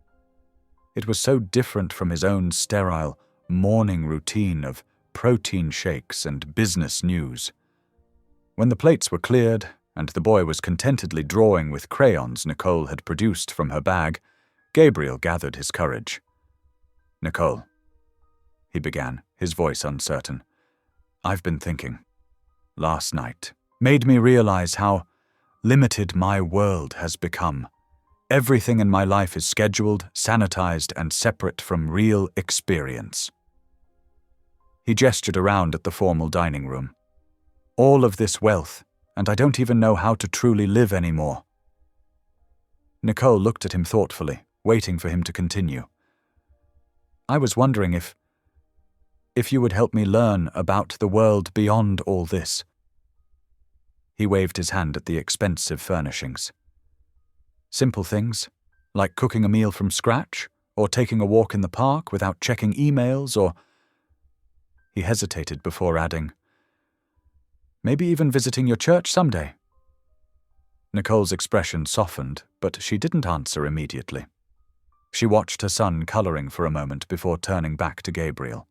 It was so different from his own sterile, morning routine of protein shakes and business news. When the plates were cleared, and the boy was contentedly drawing with crayons Nicole had produced from her bag, Gabriel gathered his courage. Nicole, he began, his voice uncertain. I've been thinking. Last night made me realize how limited my world has become. Everything in my life is scheduled, sanitized, and separate from real experience. He gestured around at the formal dining room. All of this wealth, and I don't even know how to truly live anymore. Nicole looked at him thoughtfully, waiting for him to continue. I was wondering if you would help me learn about the world beyond all this. He waved his hand at the expensive furnishings. Simple things, like cooking a meal from scratch, or taking a walk in the park without checking emails, or... He hesitated before adding, maybe even visiting your church someday. Nicole's expression softened, but she didn't answer immediately. She watched her son coloring for a moment before turning back to Gabriel.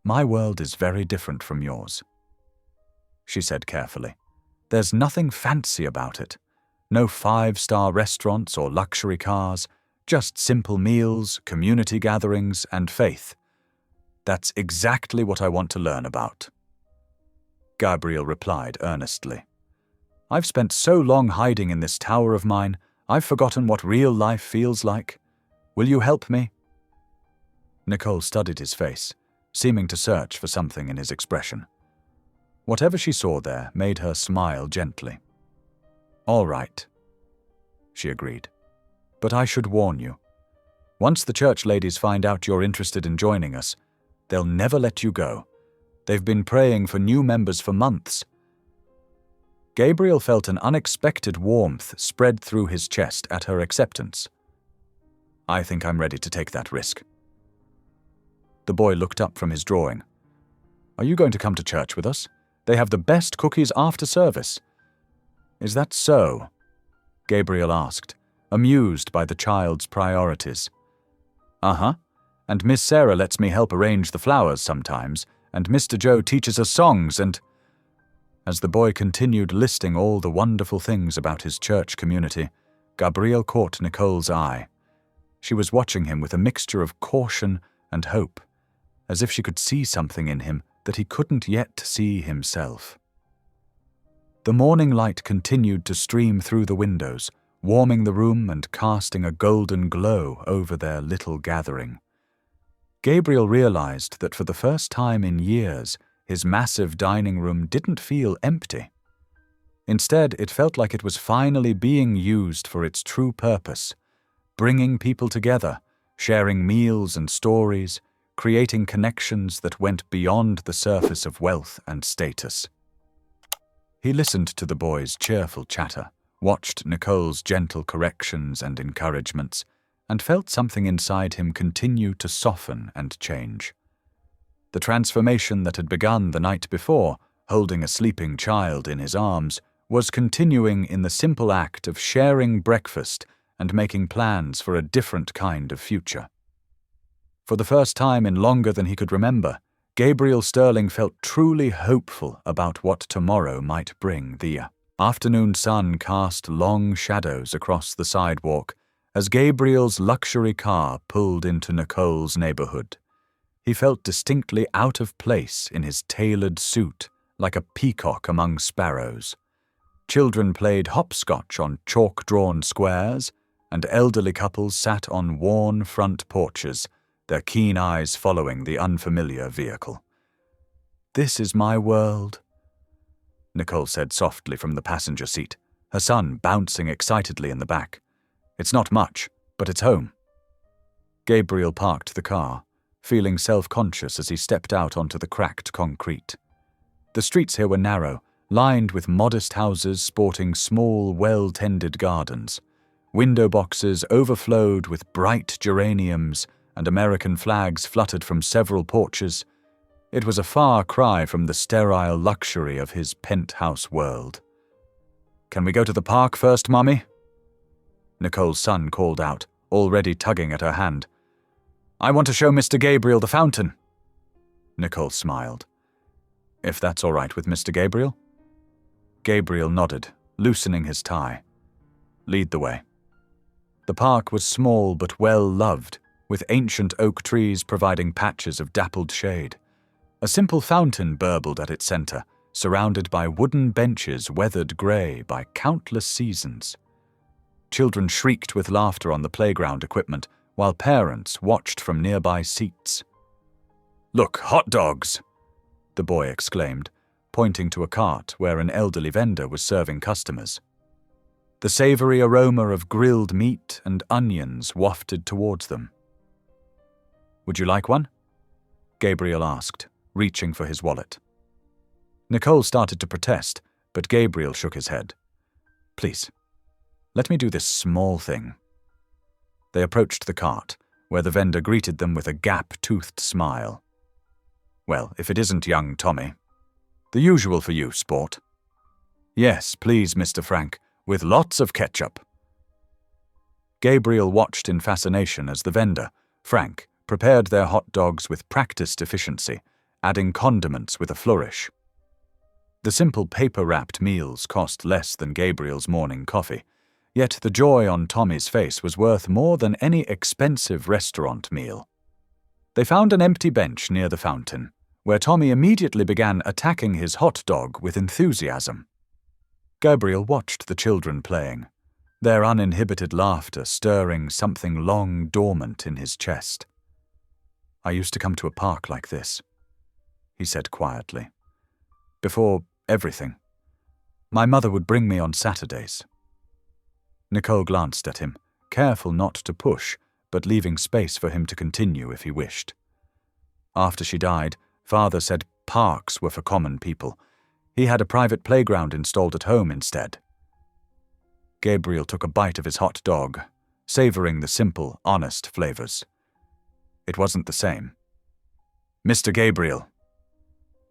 My world is very different from yours, she said carefully. There's nothing fancy about it. No 5-star restaurants or luxury cars, just simple meals, community gatherings, and faith. That's exactly what I want to learn about. Gabriel replied earnestly. I've spent so long hiding in this tower of mine, I've forgotten what real life feels like. Will you help me? Nicole studied his face, seeming to search for something in his expression. Whatever she saw there made her smile gently. All right, she agreed. But I should warn you. Once the church ladies find out you're interested in joining us, they'll never let you go. They've been praying for new members for months. Gabriel felt an unexpected warmth spread through his chest at her acceptance. I think I'm ready to take that risk. The boy looked up from his drawing. Are you going to come to church with us? They have the best cookies after service. Is that so? Gabriel asked, amused by the child's priorities. Uh-huh. And Miss Sarah lets me help arrange the flowers sometimes, and Mr. Joe teaches us songs and... As the boy continued listing all the wonderful things about his church community, Gabriel caught Nicole's eye. She was watching him with a mixture of caution and hope, as if she could see something in him that he couldn't yet see himself. The morning light continued to stream through the windows, warming the room and casting a golden glow over their little gathering. Gabriel realized that for the first time in years, his massive dining room didn't feel empty. Instead, it felt like it was finally being used for its true purpose, bringing people together, sharing meals and stories, creating connections that went beyond the surface of wealth and status. He listened to the boys' cheerful chatter, watched Nicole's gentle corrections and encouragements, and felt something inside him continue to soften and change. The transformation that had begun the night before, holding a sleeping child in his arms, was continuing in the simple act of sharing breakfast and making plans for a different kind of future. For the first time in longer than he could remember, Gabriel Sterling felt truly hopeful about what tomorrow might bring. The afternoon sun cast long shadows across the sidewalk as Gabriel's luxury car pulled into Nicole's neighborhood. He felt distinctly out of place in his tailored suit, like a peacock among sparrows. Children played hopscotch on chalk-drawn squares, and elderly couples sat on worn front porches, their keen eyes following the unfamiliar vehicle. "This is my world," Nicole said softly from the passenger seat, her son bouncing excitedly in the back. "It's not much, but it's home." Gabriel parked the car, feeling self-conscious as he stepped out onto the cracked concrete. The streets here were narrow, lined with modest houses sporting small, well-tended gardens. Window boxes overflowed with bright geraniums, and American flags fluttered from several porches. It was a far cry from the sterile luxury of his penthouse world. "Can we go to the park first, Mommy?" Nicole's son called out, already tugging at her hand. "I want to show Mr. Gabriel the fountain." Nicole smiled. "If that's all right with Mr. Gabriel?" Gabriel nodded, loosening his tie. "Lead the way." The park was small but well-loved, with ancient oak trees providing patches of dappled shade. A simple fountain burbled at its center, surrounded by wooden benches weathered gray by countless seasons. Children shrieked with laughter on the playground equipment, while parents watched from nearby seats. "Look, hot dogs!" the boy exclaimed, pointing to a cart where an elderly vendor was serving customers. The savory aroma of grilled meat and onions wafted towards them. "Would you like one?" Gabriel asked, reaching for his wallet. Nicole started to protest, but Gabriel shook his head. "Please, let me do this small thing." They approached the cart, where the vendor greeted them with a gap-toothed smile. "Well, if it isn't young Tommy. The usual for you, sport." "Yes, please, Mr. Frank, with lots of ketchup." Gabriel watched in fascination as the vendor, Frank, prepared their hot dogs with practiced efficiency, adding condiments with a flourish. The simple paper-wrapped meals cost less than Gabriel's morning coffee, yet the joy on Tommy's face was worth more than any expensive restaurant meal. They found an empty bench near the fountain, where Tommy immediately began attacking his hot dog with enthusiasm. Gabriel watched the children playing, their uninhibited laughter stirring something long dormant in his chest. "I used to come to a park like this," he said quietly. "Before everything. My mother would bring me on Saturdays." Nicole glanced at him, careful not to push, but leaving space for him to continue if he wished. After she died, Father said parks were for common people. He had a private playground installed at home instead. Gabriel took a bite of his hot dog, savoring the simple, honest flavors. It wasn't the same. "Mr. Gabriel,"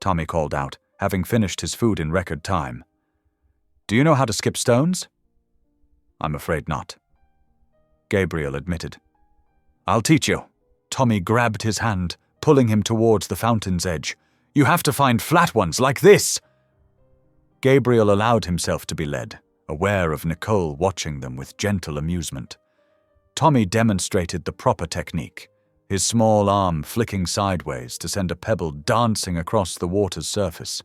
Tommy called out, having finished his food in record time. "Do you know how to skip stones?" "I'm afraid not," Gabriel admitted. "I'll teach you." Tommy grabbed his hand, pulling him towards the fountain's edge. "You have to find flat ones like this." Gabriel allowed himself to be led, aware of Nicole watching them with gentle amusement. Tommy demonstrated the proper technique, his small arm flicking sideways to send a pebble dancing across the water's surface.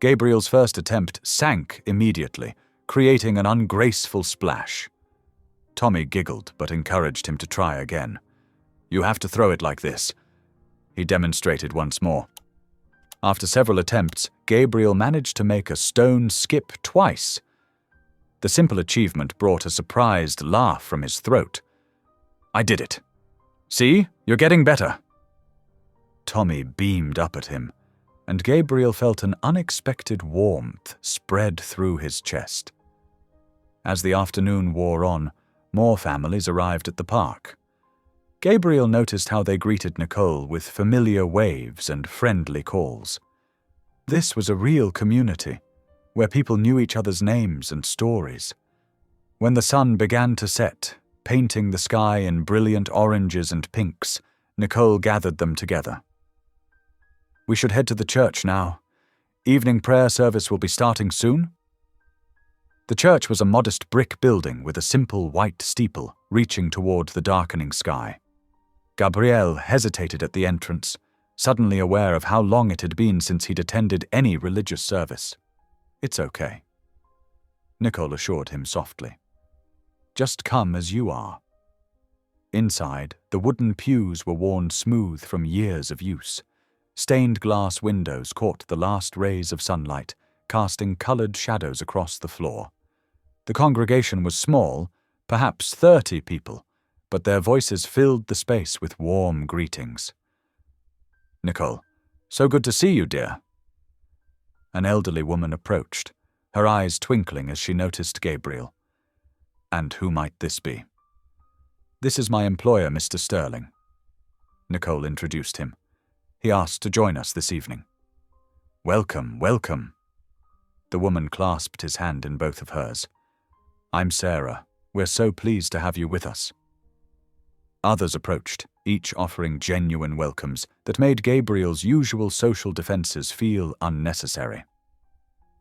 Gabriel's first attempt sank immediately, creating an ungraceful splash. Tommy giggled but encouraged him to try again. "You have to throw it like this." He demonstrated once more. After several attempts, Gabriel managed to make a stone skip twice. The simple achievement brought a surprised laugh from his throat. "I did it. See, you're getting better." Tommy beamed up at him, and Gabriel felt an unexpected warmth spread through his chest. As the afternoon wore on, more families arrived at the park. Gabriel noticed how they greeted Nicole with familiar waves and friendly calls. This was a real community, where people knew each other's names and stories. When the sun began to set, painting the sky in brilliant oranges and pinks, Nicole gathered them together. "We should head to the church now. Evening prayer service will be starting soon." The church was a modest brick building with a simple white steeple reaching toward the darkening sky. Gabriel hesitated at the entrance, suddenly aware of how long it had been since he'd attended any religious service. "It's okay," Nicole assured him softly. "Just come as you are." Inside, the wooden pews were worn smooth from years of use. Stained glass windows caught the last rays of sunlight, casting colored shadows across the floor. The congregation was small, perhaps 30 people, but their voices filled the space with warm greetings. "Nicole, so good to see you, dear." An elderly woman approached, her eyes twinkling as she noticed Gabriel. "And who might this be?" "This is my employer, Mr. Sterling." Nicole introduced him. "He asked to join us this evening." "Welcome, welcome." The woman clasped his hand in both of hers. "I'm Sarah. We're so pleased to have you with us." Others approached, each offering genuine welcomes that made Gabriel's usual social defenses feel unnecessary.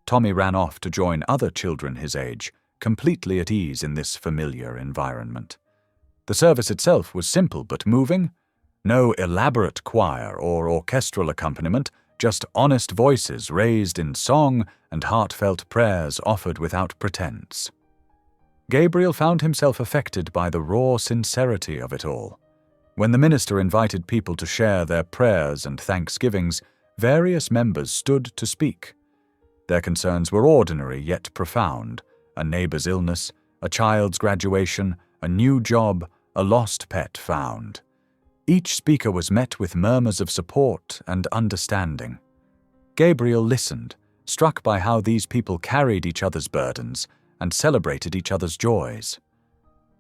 Tommy ran off to join other children his age, completely at ease in this familiar environment. The service itself was simple but moving. No elaborate choir or orchestral accompaniment, just honest voices raised in song and heartfelt prayers offered without pretense. Gabriel found himself affected by the raw sincerity of it all. When the minister invited people to share their prayers and thanksgivings, various members stood to speak. Their concerns were ordinary yet profound: a neighbor's illness, a child's graduation, a new job, a lost pet found. Each speaker was met with murmurs of support and understanding. Gabriel listened, struck by how these people carried each other's burdens and celebrated each other's joys.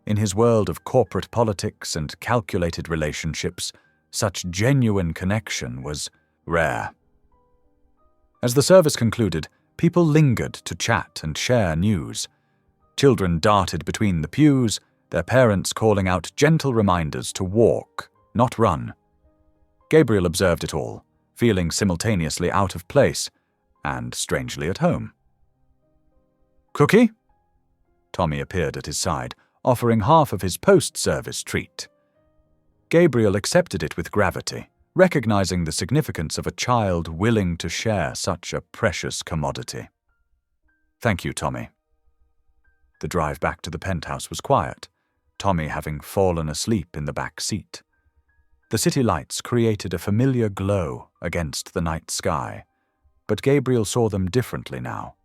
In his world of corporate politics and calculated relationships, such genuine connection was rare. As the service concluded, people lingered to chat and share news. Children darted between the pews, their parents calling out gentle reminders to walk, not run. Gabriel observed it all, feeling simultaneously out of place and strangely at home. "Cookie?" Tommy appeared at his side, offering half of his post-service treat. Gabriel accepted it with gravity, recognizing the significance of a child willing to share such a precious commodity. "Thank you, Tommy." The drive back to the penthouse was quiet, Tommy having fallen asleep in the back seat. The city lights created a familiar glow against the night sky, but Gabriel saw them differently now.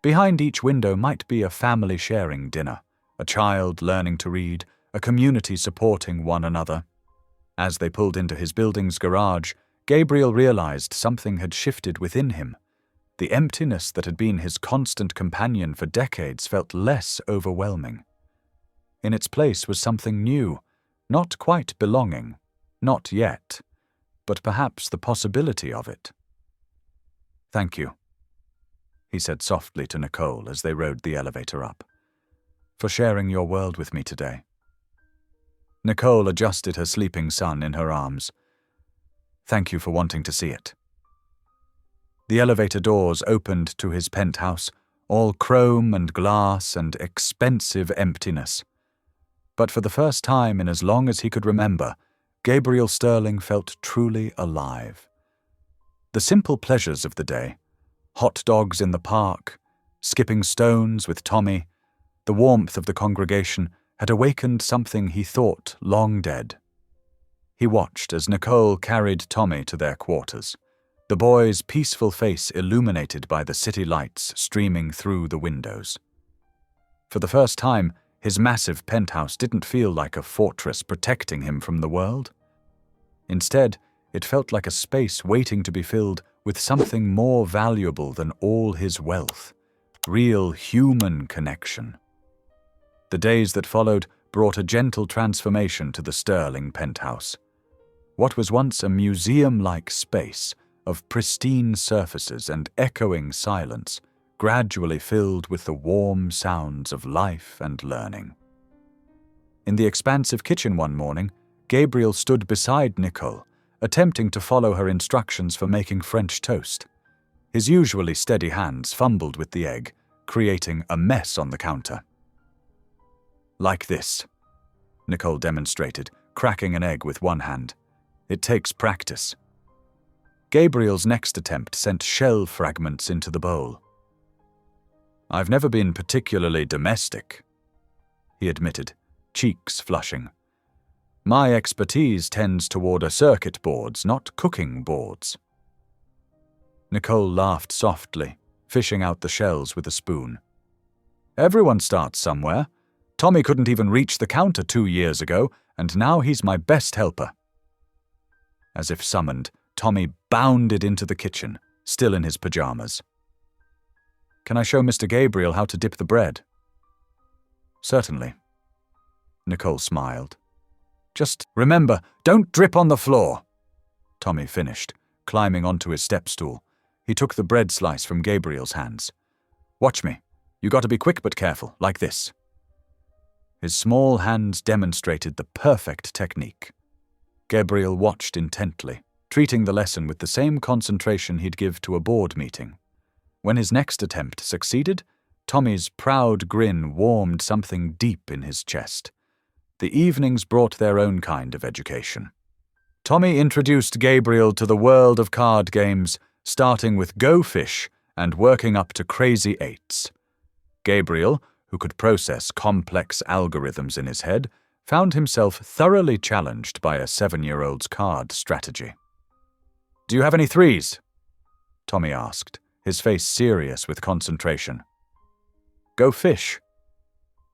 Behind each window might be a family sharing dinner, a child learning to read, a community supporting one another. As they pulled into his building's garage, Gabriel realized something had shifted within him. The emptiness that had been his constant companion for decades felt less overwhelming. In its place was something new, not quite belonging, not yet, but perhaps the possibility of it. "Thank you," he said softly to Nicole as they rode the elevator up, "for sharing your world with me today." Nicole adjusted her sleeping son in her arms. "Thank you for wanting to see it." The elevator doors opened to his penthouse, all chrome and glass and expensive emptiness. But for the first time in as long as he could remember, Gabriel Sterling felt truly alive. The simple pleasures of the day, hot dogs in the park, skipping stones with Tommy, the warmth of the congregation had awakened something he thought long dead. He watched as Nicole carried Tommy to their quarters, the boy's peaceful face illuminated by the city lights streaming through the windows. For the first time, his massive penthouse didn't feel like a fortress protecting him from the world. Instead, it felt like a space waiting to be filled with something more valuable than all his wealth, real human connection. The days that followed brought a gentle transformation to the Sterling penthouse. What was once a museum-like space of pristine surfaces and echoing silence gradually filled with the warm sounds of life and learning. In the expansive kitchen one morning, Gabriel stood beside Nicole, attempting to follow her instructions for making French toast. His usually steady hands fumbled with the egg, creating a mess on the counter. "Like this," Nicole demonstrated, cracking an egg with one hand. "It takes practice." Gabriel's next attempt sent shell fragments into the bowl. "I've never been particularly domestic," he admitted, cheeks flushing. "My expertise tends toward circuit boards, not cooking boards." Nicole laughed softly, fishing out the shells with a spoon. "Everyone starts somewhere. Tommy couldn't even reach the counter 2 years ago, and now he's my best helper." As if summoned, Tommy bounded into the kitchen, still in his pajamas. "Can I show Mr. Gabriel how to dip the bread?" "Certainly." Nicole smiled. "Just remember, don't drip on the floor," Tommy finished, climbing onto his step stool. He took the bread slice from Gabriel's hands. "Watch me. You got to be quick but careful, like this." His small hands demonstrated the perfect technique. Gabriel watched intently, treating the lesson with the same concentration he'd give to a board meeting. When his next attempt succeeded, Tommy's proud grin warmed something deep in his chest. The evenings brought their own kind of education. Tommy introduced Gabriel to the world of card games, starting with Go Fish and working up to Crazy Eights. Gabriel, who could process complex algorithms in his head, found himself thoroughly challenged by a 7-year-old's card strategy. "Do you have any threes?" Tommy asked, his face serious with concentration. "Go Fish,"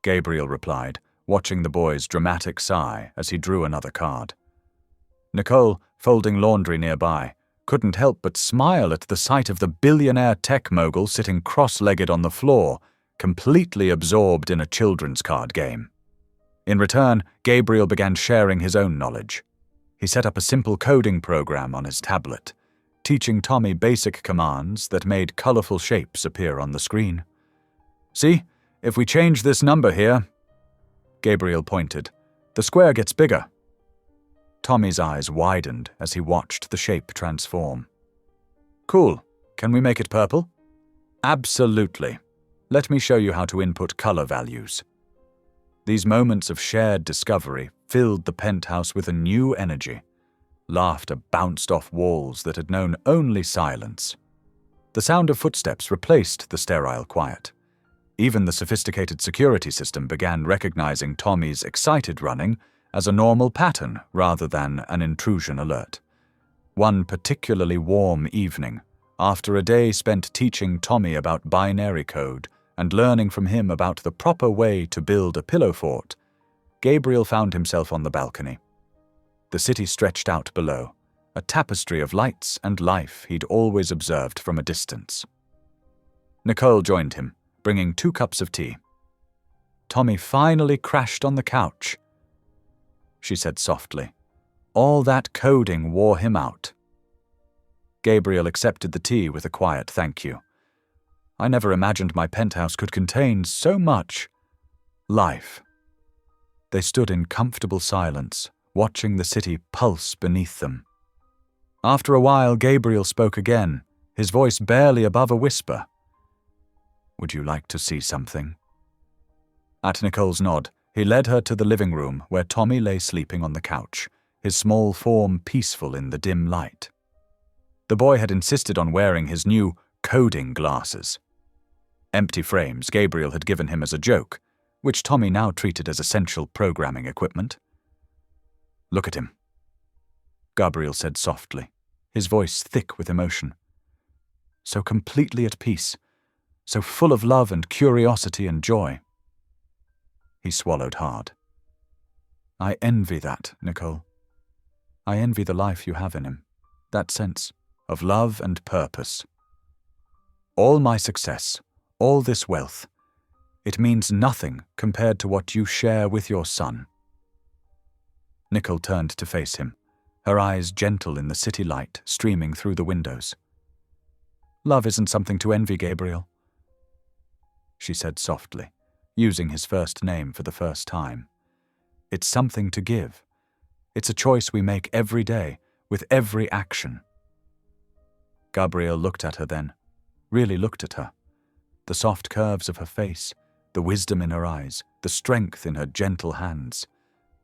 Gabriel replied, watching the boy's dramatic sigh as he drew another card. Nicole, folding laundry nearby, couldn't help but smile at the sight of the billionaire tech mogul sitting cross-legged on the floor, completely absorbed in a children's card game. In return, Gabriel began sharing his own knowledge. He set up a simple coding program on his tablet, teaching Tommy basic commands that made colorful shapes appear on the screen. "See, if we change this number here," Gabriel pointed, "the square gets bigger." Tommy's eyes widened as he watched the shape transform. "Cool. Can we make it purple?" "Absolutely. Let me show you how to input color values." These moments of shared discovery filled the penthouse with a new energy. Laughter bounced off walls that had known only silence. The sound of footsteps replaced the sterile quiet. Even the sophisticated security system began recognizing Tommy's excited running as a normal pattern rather than an intrusion alert. One particularly warm evening, after a day spent teaching Tommy about binary code and learning from him about the proper way to build a pillow fort, Gabriel found himself on the balcony. The city stretched out below, a tapestry of lights and life he'd always observed from a distance. Nicole joined him, bringing 2 cups of tea. "Tommy finally crashed on the couch," she said softly. "All that coding wore him out." Gabriel accepted the tea with a quiet thank you. "I never imagined my penthouse could contain so much life." They stood in comfortable silence, watching the city pulse beneath them. After a while, Gabriel spoke again, his voice barely above a whisper. "Would you like to see something?" At Nicole's nod, he led her to the living room where Tommy lay sleeping on the couch, his small form peaceful in the dim light. The boy had insisted on wearing his new coding glasses. Empty frames Gabriel had given him as a joke, which Tommy now treated as essential programming equipment. "Look at him," Gabriel said softly, his voice thick with emotion. "So completely at peace, so full of love and curiosity and joy." He swallowed hard. "I envy that, Nicole. I envy the life you have in him, that sense of love and purpose. All my success, all this wealth, it means nothing compared to what you share with your son." Nicole turned to face him, her eyes gentle in the city light streaming through the windows. "Love isn't something to envy, Gabriel," she said softly, using his first name for the first time. "It's something to give. It's a choice we make every day, with every action." Gabriel looked at her then, really looked at her. The soft curves of her face, the wisdom in her eyes, the strength in her gentle hands.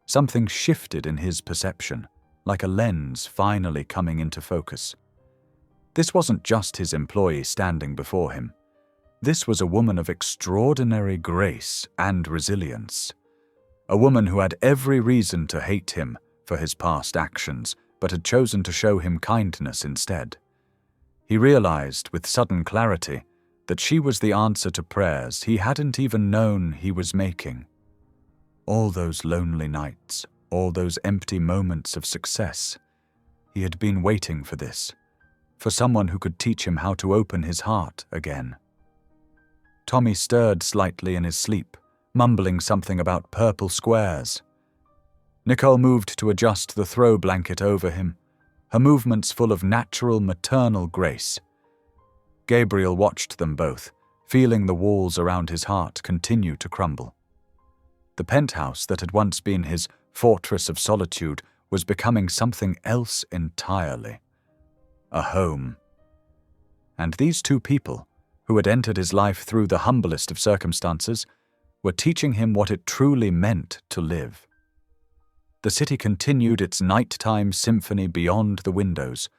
Something shifted in his perception, like a lens finally coming into focus. This wasn't just his employee standing before him. This was a woman of extraordinary grace and resilience. A woman who had every reason to hate him for his past actions, but had chosen to show him kindness instead. He realized with sudden clarity that she was the answer to prayers he hadn't even known he was making. All those lonely nights, all those empty moments of success, he had been waiting for this, for someone who could teach him how to open his heart again. Tommy stirred slightly in his sleep, mumbling something about purple squares. Nicole moved to adjust the throw blanket over him, her movements full of natural maternal grace. Gabriel watched them both, feeling the walls around his heart continue to crumble. The penthouse that had once been his fortress of solitude was becoming something else entirely. A home. And these two people, who had entered his life through the humblest of circumstances, were teaching him what it truly meant to live. The city continued its nighttime symphony beyond the windows,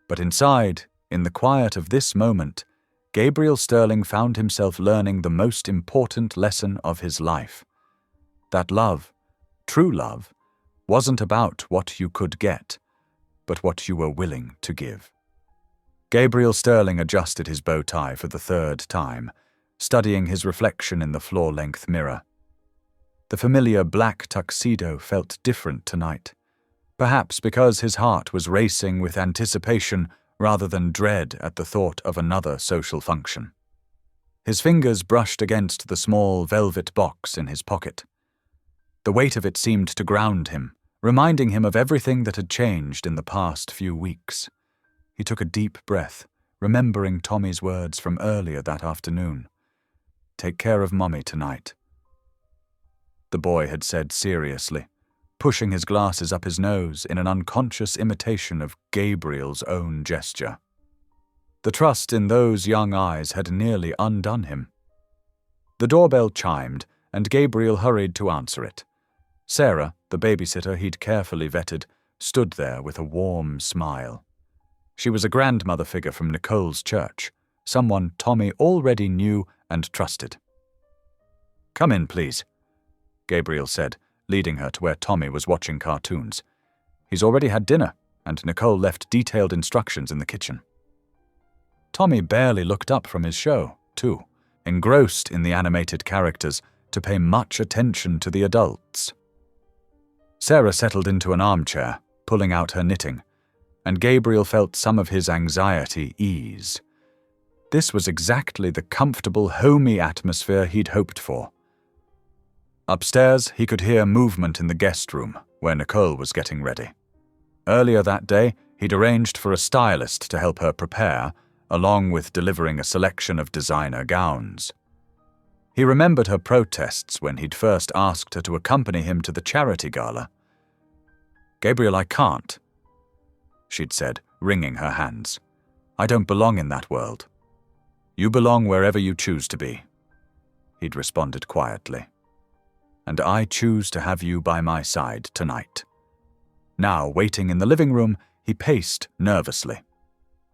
but inside, in the quiet of this moment, Gabriel Sterling found himself learning the most important lesson of his life. That love, true love, wasn't about what you could get, but what you were willing to give. Gabriel Sterling adjusted his bow tie for the third time, studying his reflection in the floor-length mirror. The familiar black tuxedo felt different tonight, perhaps because his heart was racing with anticipation rather than dread at the thought of another social function. His fingers brushed against the small velvet box in his pocket. The weight of it seemed to ground him, reminding him of everything that had changed in the past few weeks. He took a deep breath, remembering Tommy's words from earlier that afternoon. "Take care of Mommy tonight," the boy had said seriously, pushing his glasses up his nose in an unconscious imitation of Gabriel's own gesture. The trust in those young eyes had nearly undone him. The doorbell chimed, and Gabriel hurried to answer it. Sarah, the babysitter he'd carefully vetted, stood there with a warm smile. She was a grandmother figure from Nicole's church, someone Tommy already knew and trusted. "Come in, please," Gabriel said, leading her to where Tommy was watching cartoons. He's already had dinner, and Nicole left detailed instructions in the kitchen. Tommy barely looked up from his show, too, engrossed in the animated characters, to pay much attention to the adults. Sarah settled into an armchair, pulling out her knitting, and Gabriel felt some of his anxiety ease. This was exactly the comfortable, homey atmosphere he'd hoped for. Upstairs, he could hear movement in the guest room, where Nicole was getting ready. Earlier that day, he'd arranged for a stylist to help her prepare, along with delivering a selection of designer gowns. He remembered her protests when he'd first asked her to accompany him to the charity gala. "Gabriel, I can't," she'd said, wringing her hands. "I don't belong in that world." "You belong wherever you choose to be," he'd responded quietly. "And I choose to have you by my side tonight." Now, waiting in the living room, he paced nervously.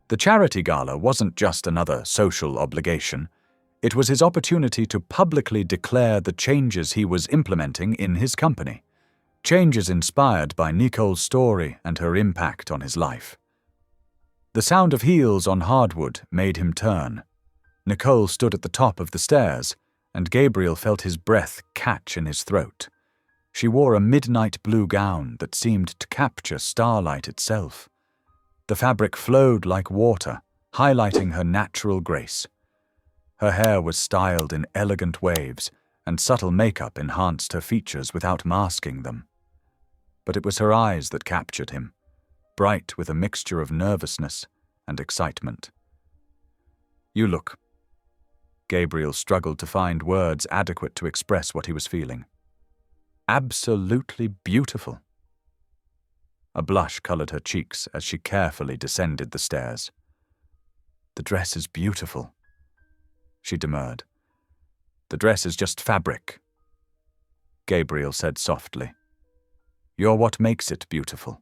The charity gala wasn't just another social obligation. It was his opportunity to publicly declare the changes he was implementing in his company. Changes inspired by Nicole's story and her impact on his life. The sound of heels on hardwood made him turn. Nicole stood at the top of the stairs, and Gabriel felt his breath catch in his throat. She wore a midnight blue gown that seemed to capture starlight itself. The fabric flowed like water, highlighting her natural grace. Her hair was styled in elegant waves, and subtle makeup enhanced her features without masking them. But it was her eyes that captured him, bright with a mixture of nervousness and excitement. "You look." Gabriel struggled to find words adequate to express what he was feeling. "Absolutely beautiful." A blush colored her cheeks as she carefully descended the stairs. "The dress is beautiful," she demurred. "The dress is just fabric," Gabriel said softly. "You're what makes it beautiful."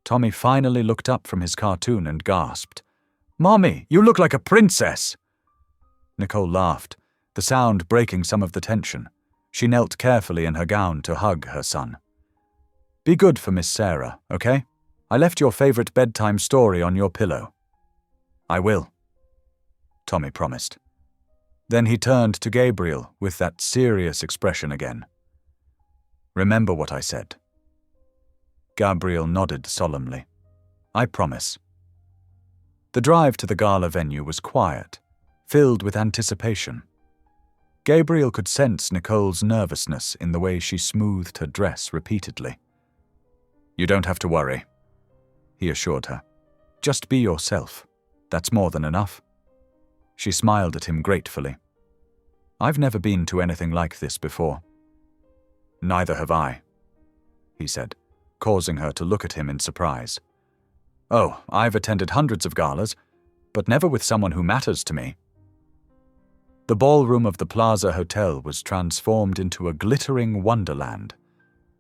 Tommy finally looked up from his cartoon and gasped, "Mommy, you look like a princess!" Nicole laughed, the sound breaking some of the tension. She knelt carefully in her gown to hug her son. "Be good for Miss Sarah, okay? I left your favorite bedtime story on your pillow." "I will," Tommy promised. Then he turned to Gabriel with that serious expression again. "Remember what I said." Gabriel nodded solemnly. "I promise." The drive to the gala venue was quiet, filled with anticipation. Gabriel could sense Nicole's nervousness in the way she smoothed her dress repeatedly. "You don't have to worry," he assured her. "Just be yourself. That's more than enough." She smiled at him gratefully. "I've never been to anything like this before." "Neither have I," he said, causing her to look at him in surprise. "Oh, I've attended hundreds of galas, but never with someone who matters to me." The ballroom of the Plaza Hotel was transformed into a glittering wonderland.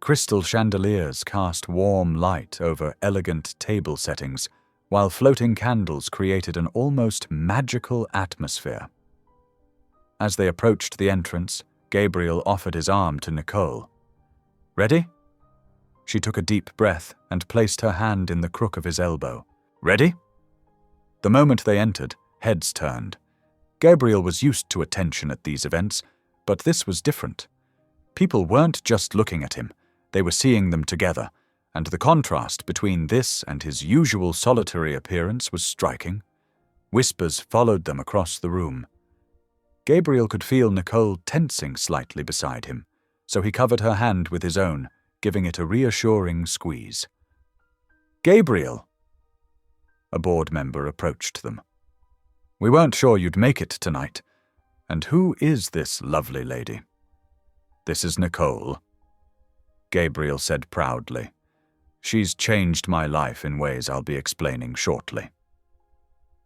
Crystal chandeliers cast warm light over elegant table settings, while floating candles created an almost magical atmosphere. As they approached the entrance, Gabriel offered his arm to Nicole. "Ready?" She took a deep breath and placed her hand in the crook of his elbow. "Ready?" The moment they entered, heads turned. Gabriel was used to attention at these events, but this was different. People weren't just looking at him, they were seeing them together, and the contrast between this and his usual solitary appearance was striking. Whispers followed them across the room. Gabriel could feel Nicole tensing slightly beside him, so he covered her hand with his own, giving it a reassuring squeeze. "Gabriel!" A board member approached them. "We weren't sure you'd make it tonight. And who is this lovely lady?" "This is Nicole," Gabriel said proudly. "She's changed my life in ways I'll be explaining shortly."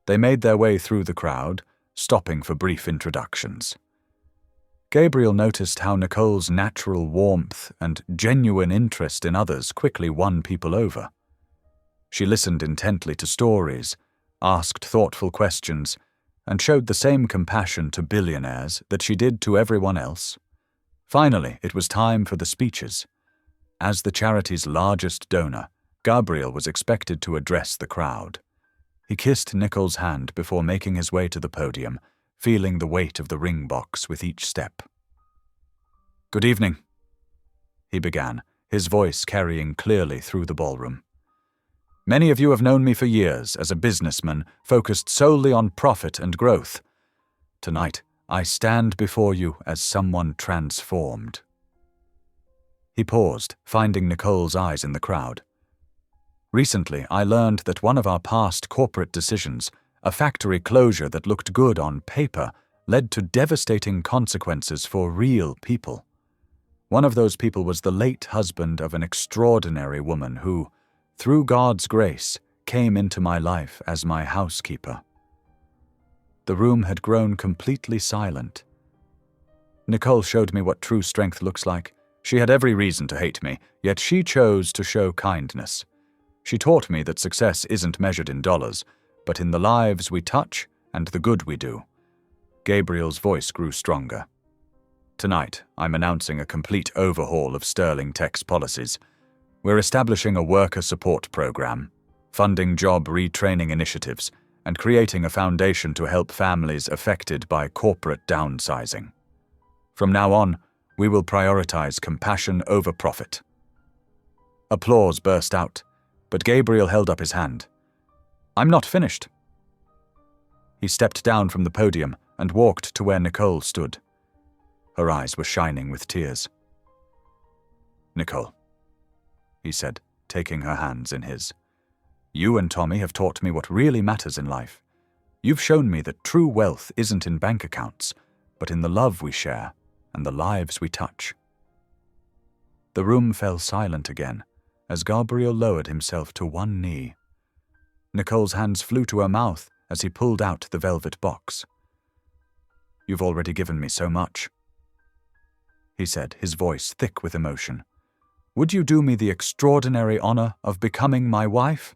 They made their way through the crowd, stopping for brief introductions. Gabriel noticed how Nicole's natural warmth and genuine interest in others quickly won people over. She listened intently to stories, asked thoughtful questions, and showed the same compassion to billionaires that she did to everyone else. Finally, it was time for the speeches. As the charity's largest donor, Gabriel was expected to address the crowd. He kissed Nicole's hand before making his way to the podium, feeling the weight of the ring box with each step. "Good evening," he began, his voice carrying clearly through the ballroom. "Many of you have known me for years as a businessman focused solely on profit and growth. Tonight, I stand before you as someone transformed." He paused, finding Nicole's eyes in the crowd. "Recently, I learned that one of our past corporate decisions, a factory closure that looked good on paper, led to devastating consequences for real people. One of those people was the late husband of an extraordinary woman who, through God's grace, came into my life as my housekeeper." The room had grown completely silent. "Nicole showed me what true strength looks like, She had every reason to hate me, yet she chose to show kindness. She taught me that success isn't measured in dollars, but in the lives we touch and the good we do. Gabriel's voice grew stronger. Tonight, I'm announcing a complete overhaul of Sterling Tech's policies. We're establishing a worker support program, funding job retraining initiatives, and creating a foundation to help families affected by corporate downsizing. From now on, we will prioritize compassion over profit. Applause burst out, but Gabriel held up his hand. I'm not finished. He stepped down from the podium and walked to where Nicole stood. Her eyes were shining with tears. Nicole, he said, taking her hands in his. You and Tommy have taught me what really matters in life. You've shown me that true wealth isn't in bank accounts, but in the love we share and the lives we touch. The room fell silent again as Gabriel lowered himself to one knee. Nicole's hands flew to her mouth as he pulled out the velvet box. You've already given me so much, he said, his voice thick with emotion. Would you do me the extraordinary honor of becoming my wife?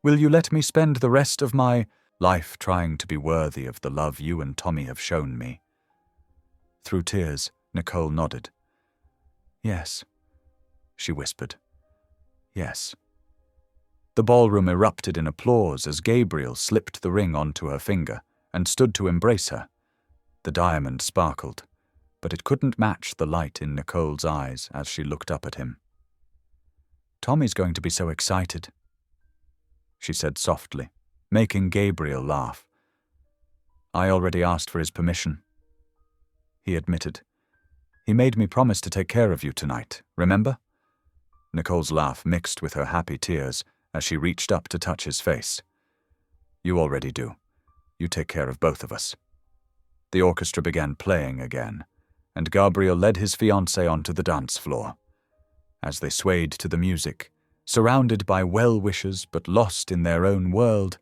Will you let me spend the rest of my life trying to be worthy of the love you and Tommy have shown me? Through tears, Nicole nodded. Yes, she whispered. Yes. The ballroom erupted in applause as Gabriel slipped the ring onto her finger and stood to embrace her. The diamond sparkled, but it couldn't match the light in Nicole's eyes as she looked up at him. Tommy's going to be so excited, she said softly, making Gabriel laugh. I already asked for his permission, he admitted. He made me promise to take care of you tonight, remember? Nicole's laugh mixed with her happy tears as she reached up to touch his face. You already do. You take care of both of us. The orchestra began playing again, and Gabriel led his fiancée onto the dance floor. As they swayed to the music, surrounded by well-wishers but lost in their own world,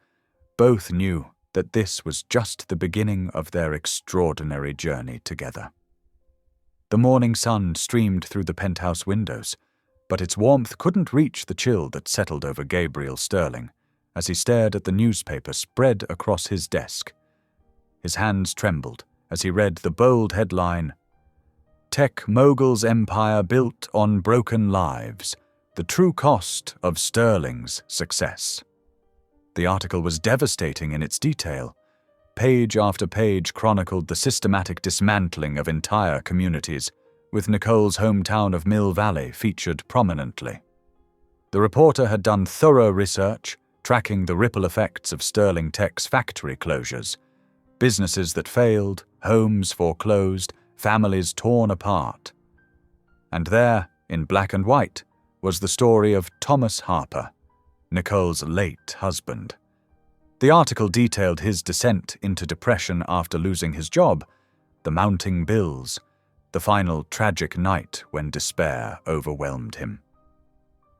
both knew that this was just the beginning of their extraordinary journey together. The morning sun streamed through the penthouse windows, but its warmth couldn't reach the chill that settled over Gabriel Sterling as he stared at the newspaper spread across his desk. His hands trembled as he read the bold headline, Tech Mogul's Empire Built on Broken Lives, the True Cost of Sterling's Success. The article was devastating in its detail. Page after page chronicled the systematic dismantling of entire communities, with Nicole's hometown of Mill Valley featured prominently. The reporter had done thorough research, tracking the ripple effects of Sterling Tech's factory closures, businesses that failed, homes foreclosed, families torn apart. And there, in black and white, was the story of Thomas Harper, Nicole's late husband. The article detailed his descent into depression after losing his job, the mounting bills, the final tragic night when despair overwhelmed him.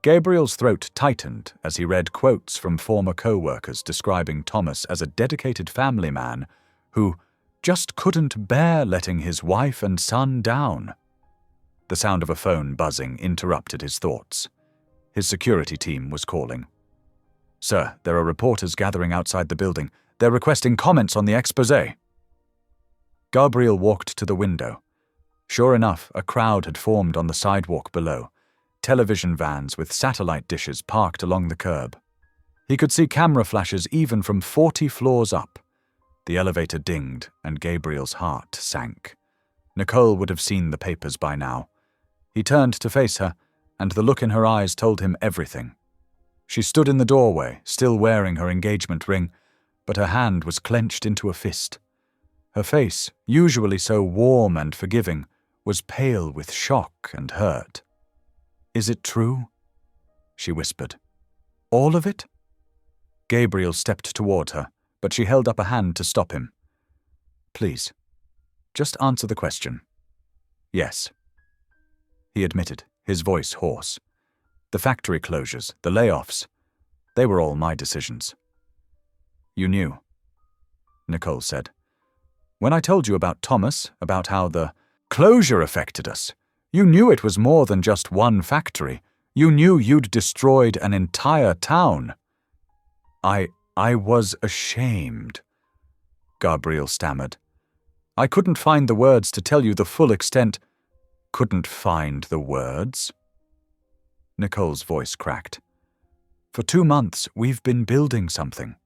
Gabriel's throat tightened as he read quotes from former co-workers describing Thomas as a dedicated family man who just couldn't bear letting his wife and son down. The sound of a phone buzzing interrupted his thoughts. His security team was calling. Sir, there are reporters gathering outside the building. They're requesting comments on the exposé. Gabriel walked to the window. Sure enough, a crowd had formed on the sidewalk below, television vans with satellite dishes parked along the curb. He could see camera flashes even from 40 floors up. The elevator dinged, and Gabriel's heart sank. Nicole would have seen the papers by now. He turned to face her, and the look in her eyes told him everything. She stood in the doorway, still wearing her engagement ring, but her hand was clenched into a fist. Her face, usually so warm and forgiving, was pale with shock and hurt. Is it true? She whispered. All of it? Gabriel stepped toward her, but she held up a hand to stop him. Please, just answer the question. Yes, he admitted, his voice hoarse. The factory closures, the layoffs, they were all my decisions. You knew, Nicole said. When I told you about Thomas, about how the closure affected us, You knew it was more than just one factory. You knew you'd destroyed an entire town. I was ashamed, Gabriel stammered. I couldn't find the words to tell you the full extent. Couldn't find the words? Nicole's voice cracked. For 2 months, we've been building something.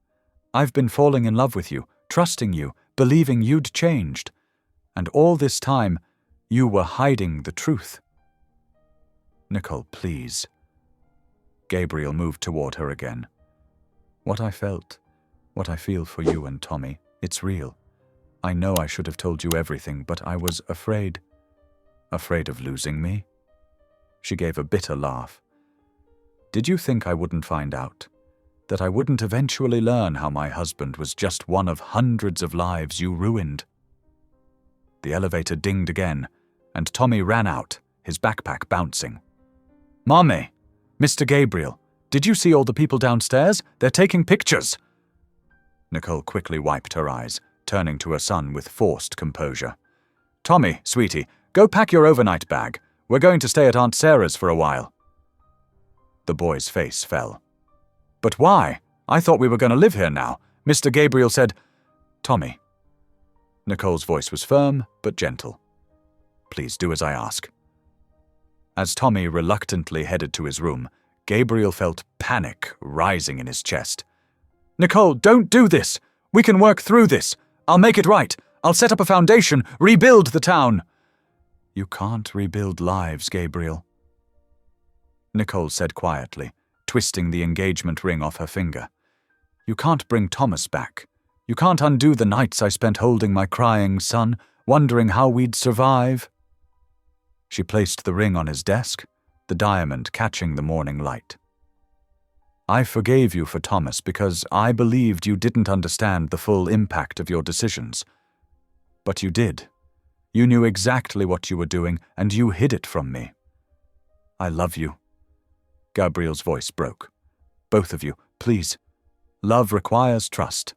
I've been falling in love with you, trusting you, believing you'd changed. And all this time, you were hiding the truth. Nicole, please. Gabriel moved toward her again. What I felt, what I feel for you and Tommy, it's real. I know I should have told you everything, but I was afraid. Afraid of losing me? She gave a bitter laugh. Did you think I wouldn't find out? That I wouldn't eventually learn how my husband was just one of hundreds of lives you ruined? The elevator dinged again, and Tommy ran out, his backpack bouncing. Mommy! Mr. Gabriel, did you see all the people downstairs? They're taking pictures! Nicole quickly wiped her eyes, turning to her son with forced composure. Tommy, sweetie, go pack your overnight bag. We're going to stay at Aunt Sarah's for a while. The boy's face fell. But why? I thought we were going to live here now. Mr. Gabriel said, Tommy. Nicole's voice was firm but gentle. Please do as I ask. As Tommy reluctantly headed to his room, Gabriel felt panic rising in his chest. Nicole, don't do this! We can work through this! I'll make it right! I'll set up a foundation, rebuild the town! You can't rebuild lives, Gabriel. Nicole said quietly, twisting the engagement ring off her finger. You can't bring Thomas back. You can't undo the nights I spent holding my crying son, wondering how we'd survive. She placed the ring on his desk, the diamond catching the morning light. I forgave you for Thomas because I believed you didn't understand the full impact of your decisions. But you did. You knew exactly what you were doing, and you hid it from me. I love you. Gabriel's voice broke. Both of you, please. Love requires trust.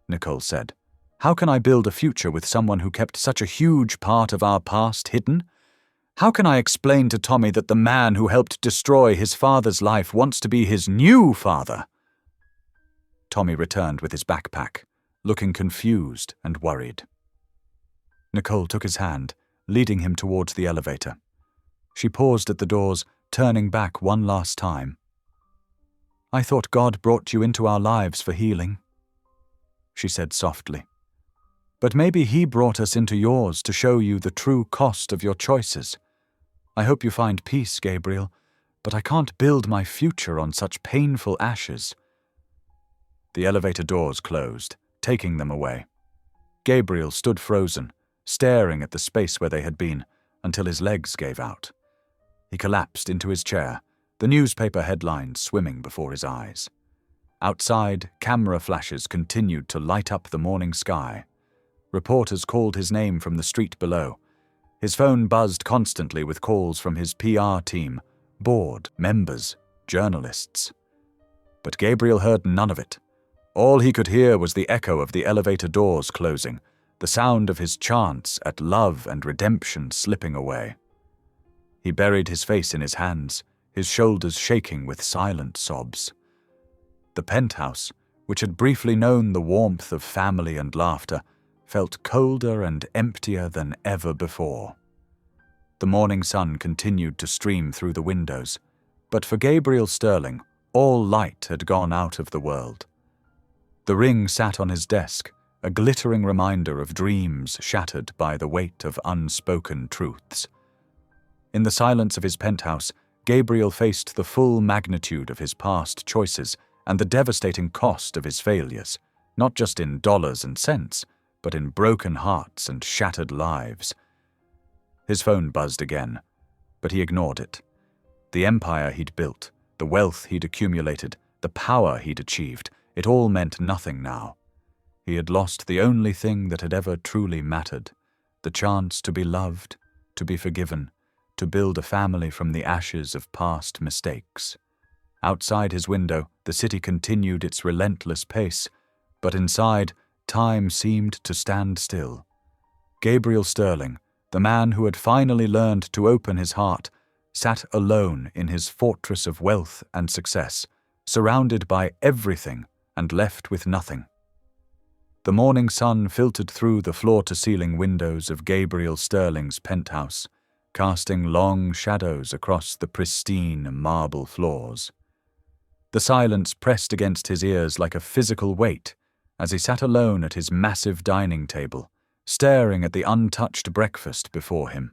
Nicole said, How can I build a future with someone who kept such a huge part of our past hidden? How can I explain to Tommy that the man who helped destroy his father's life wants to be his new father? Tommy returned with his backpack, looking confused and worried. Nicole took his hand, leading him towards the elevator. She paused at the doors, turning back one last time. I thought God brought you into our lives for healing, she said softly. But maybe He brought us into yours to show you the true cost of your choices. I hope you find peace, Gabriel, but I can't build my future on such painful ashes. The elevator doors closed, taking them away. Gabriel stood frozen, staring at the space where they had been, until his legs gave out. He collapsed into his chair, the newspaper headlines swimming before his eyes. Outside, camera flashes continued to light up the morning sky. Reporters called his name from the street below. His phone buzzed constantly with calls from his PR team, board, members, journalists. But Gabriel heard none of it. All he could hear was the echo of the elevator doors closing, the sound of his chants at love and redemption slipping away. He buried his face in his hands, his shoulders shaking with silent sobs. The penthouse, which had briefly known the warmth of family and laughter, felt colder and emptier than ever before. The morning sun continued to stream through the windows, but for Gabriel Sterling, all light had gone out of the world. The ring sat on his desk, a glittering reminder of dreams shattered by the weight of unspoken truths. In the silence of his penthouse, Gabriel faced the full magnitude of his past choices and the devastating cost of his failures, not just in dollars and cents, but in broken hearts and shattered lives. His phone buzzed again, but he ignored it. The empire he'd built, the wealth he'd accumulated, the power he'd achieved, it all meant nothing now. He had lost the only thing that had ever truly mattered, the chance to be loved, to be forgiven, to build a family from the ashes of past mistakes. Outside his window, the city continued its relentless pace, but inside, time seemed to stand still. Gabriel Sterling, the man who had finally learned to open his heart, sat alone in his fortress of wealth and success, surrounded by everything and left with nothing. The morning sun filtered through the floor-to-ceiling windows of Gabriel Sterling's penthouse, casting long shadows across the pristine marble floors. The silence pressed against his ears like a physical weight as he sat alone at his massive dining table, staring at the untouched breakfast before him.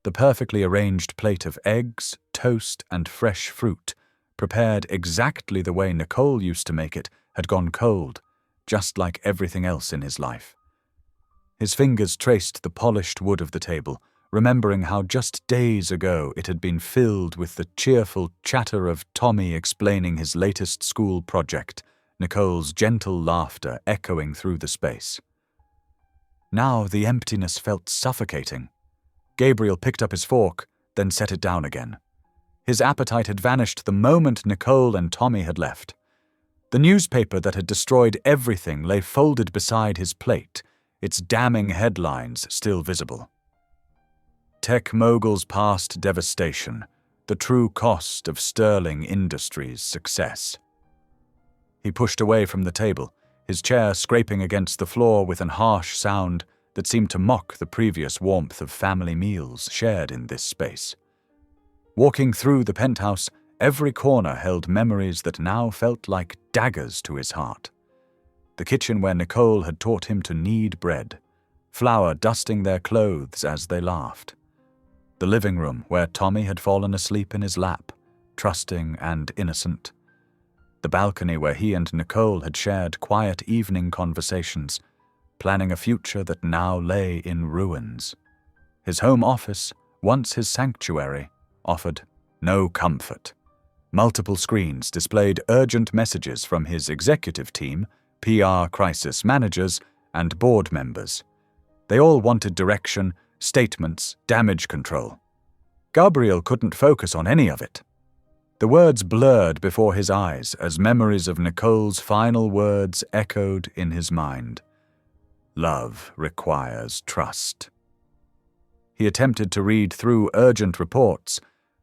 The perfectly arranged plate of eggs, toast, and fresh fruit, prepared exactly the way Nicole used to make it, had gone cold, just like everything else in his life. His fingers traced the polished wood of the table, remembering how just days ago it had been filled with the cheerful chatter of Tommy explaining his latest school project, Nicole's gentle laughter echoing through the space. Now the emptiness felt suffocating. Gabriel picked up his fork, then set it down again. His appetite had vanished the moment Nicole and Tommy had left. The newspaper that had destroyed everything lay folded beside his plate, its damning headlines still visible. Tech mogul's past devastation, the true cost of Sterling Industries' success. He pushed away from the table, his chair scraping against the floor with an harsh sound that seemed to mock the previous warmth of family meals shared in this space. Walking through the penthouse, every corner held memories that now felt like daggers to his heart. The kitchen where Nicole had taught him to knead bread, flour dusting their clothes as they laughed. The living room where Tommy had fallen asleep in his lap, trusting and innocent. The balcony where he and Nicole had shared quiet evening conversations, planning a future that now lay in ruins. His home office, once his sanctuary, offered no comfort. Multiple screens displayed urgent messages from his executive team, PR crisis managers, and board members. They all wanted direction, statements, damage control. Gabriel couldn't focus on any of it. The words blurred before his eyes as memories of Nicole's final words echoed in his mind. Love requires trust. He attempted to read through urgent reports,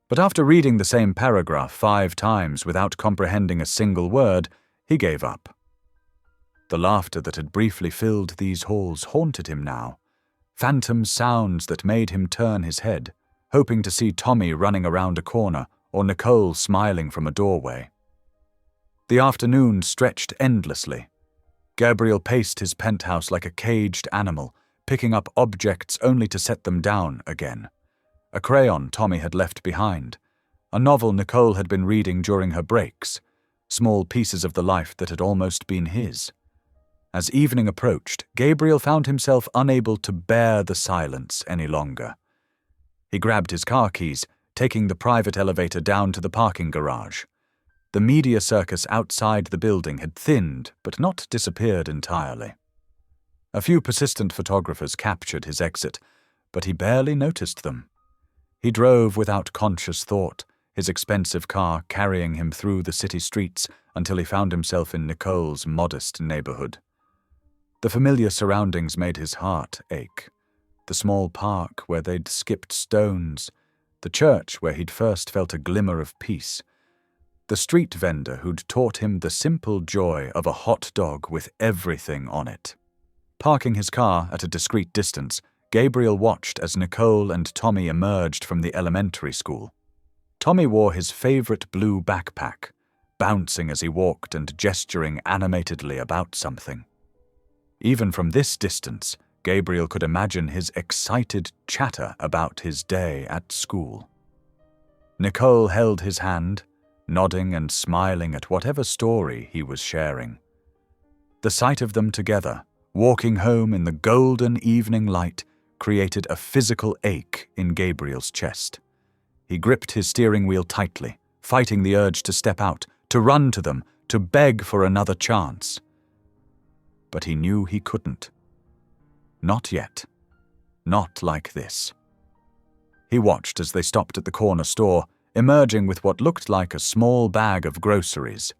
but after reading the same paragraph 5 times without comprehending a single word, he gave up. The laughter that had briefly filled these halls haunted him now, phantom sounds that made him turn his head, hoping to see Tommy running around a corner or Nicole smiling from a doorway. The afternoon stretched endlessly. Gabriel paced his penthouse like a caged animal, picking up objects only to set them down again. A crayon Tommy had left behind, a novel Nicole had been reading during her breaks, small pieces of the life that had almost been his. As evening approached, Gabriel found himself unable to bear the silence any longer. He grabbed his car keys, taking the private elevator down to the parking garage. The media circus outside the building had thinned, but not disappeared entirely. A few persistent photographers captured his exit, but he barely noticed them. He drove without conscious thought, his expensive car carrying him through the city streets until he found himself in Nicole's modest neighborhood. The familiar surroundings made his heart ache. The small park where they'd skipped stones, the church where he'd first felt a glimmer of peace, the street vendor who'd taught him the simple joy of a hot dog with everything on it. Parking his car at a discreet distance, Gabriel watched as Nicole and Tommy emerged from the elementary school. Tommy wore his favorite blue backpack, bouncing as he walked and gesturing animatedly about something. Even from this distance, Gabriel could imagine his excited chatter about his day at school. Nicole held his hand, nodding and smiling at whatever story he was sharing. The sight of them together, walking home in the golden evening light, created a physical ache in Gabriel's chest. He gripped his steering wheel tightly, fighting the urge to step out, to run to them, to beg for another chance. But he knew he couldn't. Not yet. Not like this. He watched as they stopped at the corner store, emerging with what looked like a small bag of groceries.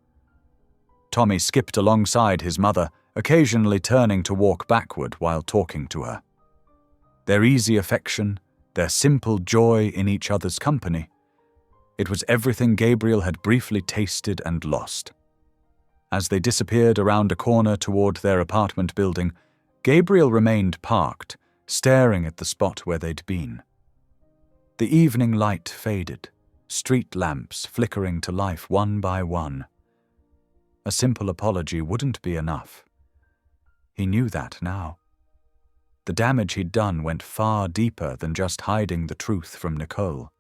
Tommy skipped alongside his mother, occasionally turning to walk backward while talking to her. their easy affection, their simple joy in each other's company. It was everything Gabriel had briefly tasted and lost. As they disappeared around a corner toward their apartment building, Gabriel remained parked, staring at the spot where they'd been. The evening light faded, street lamps flickering to life one by one. A simple apology wouldn't be enough. He knew that now. The damage he'd done went far deeper than just hiding the truth from Nicole.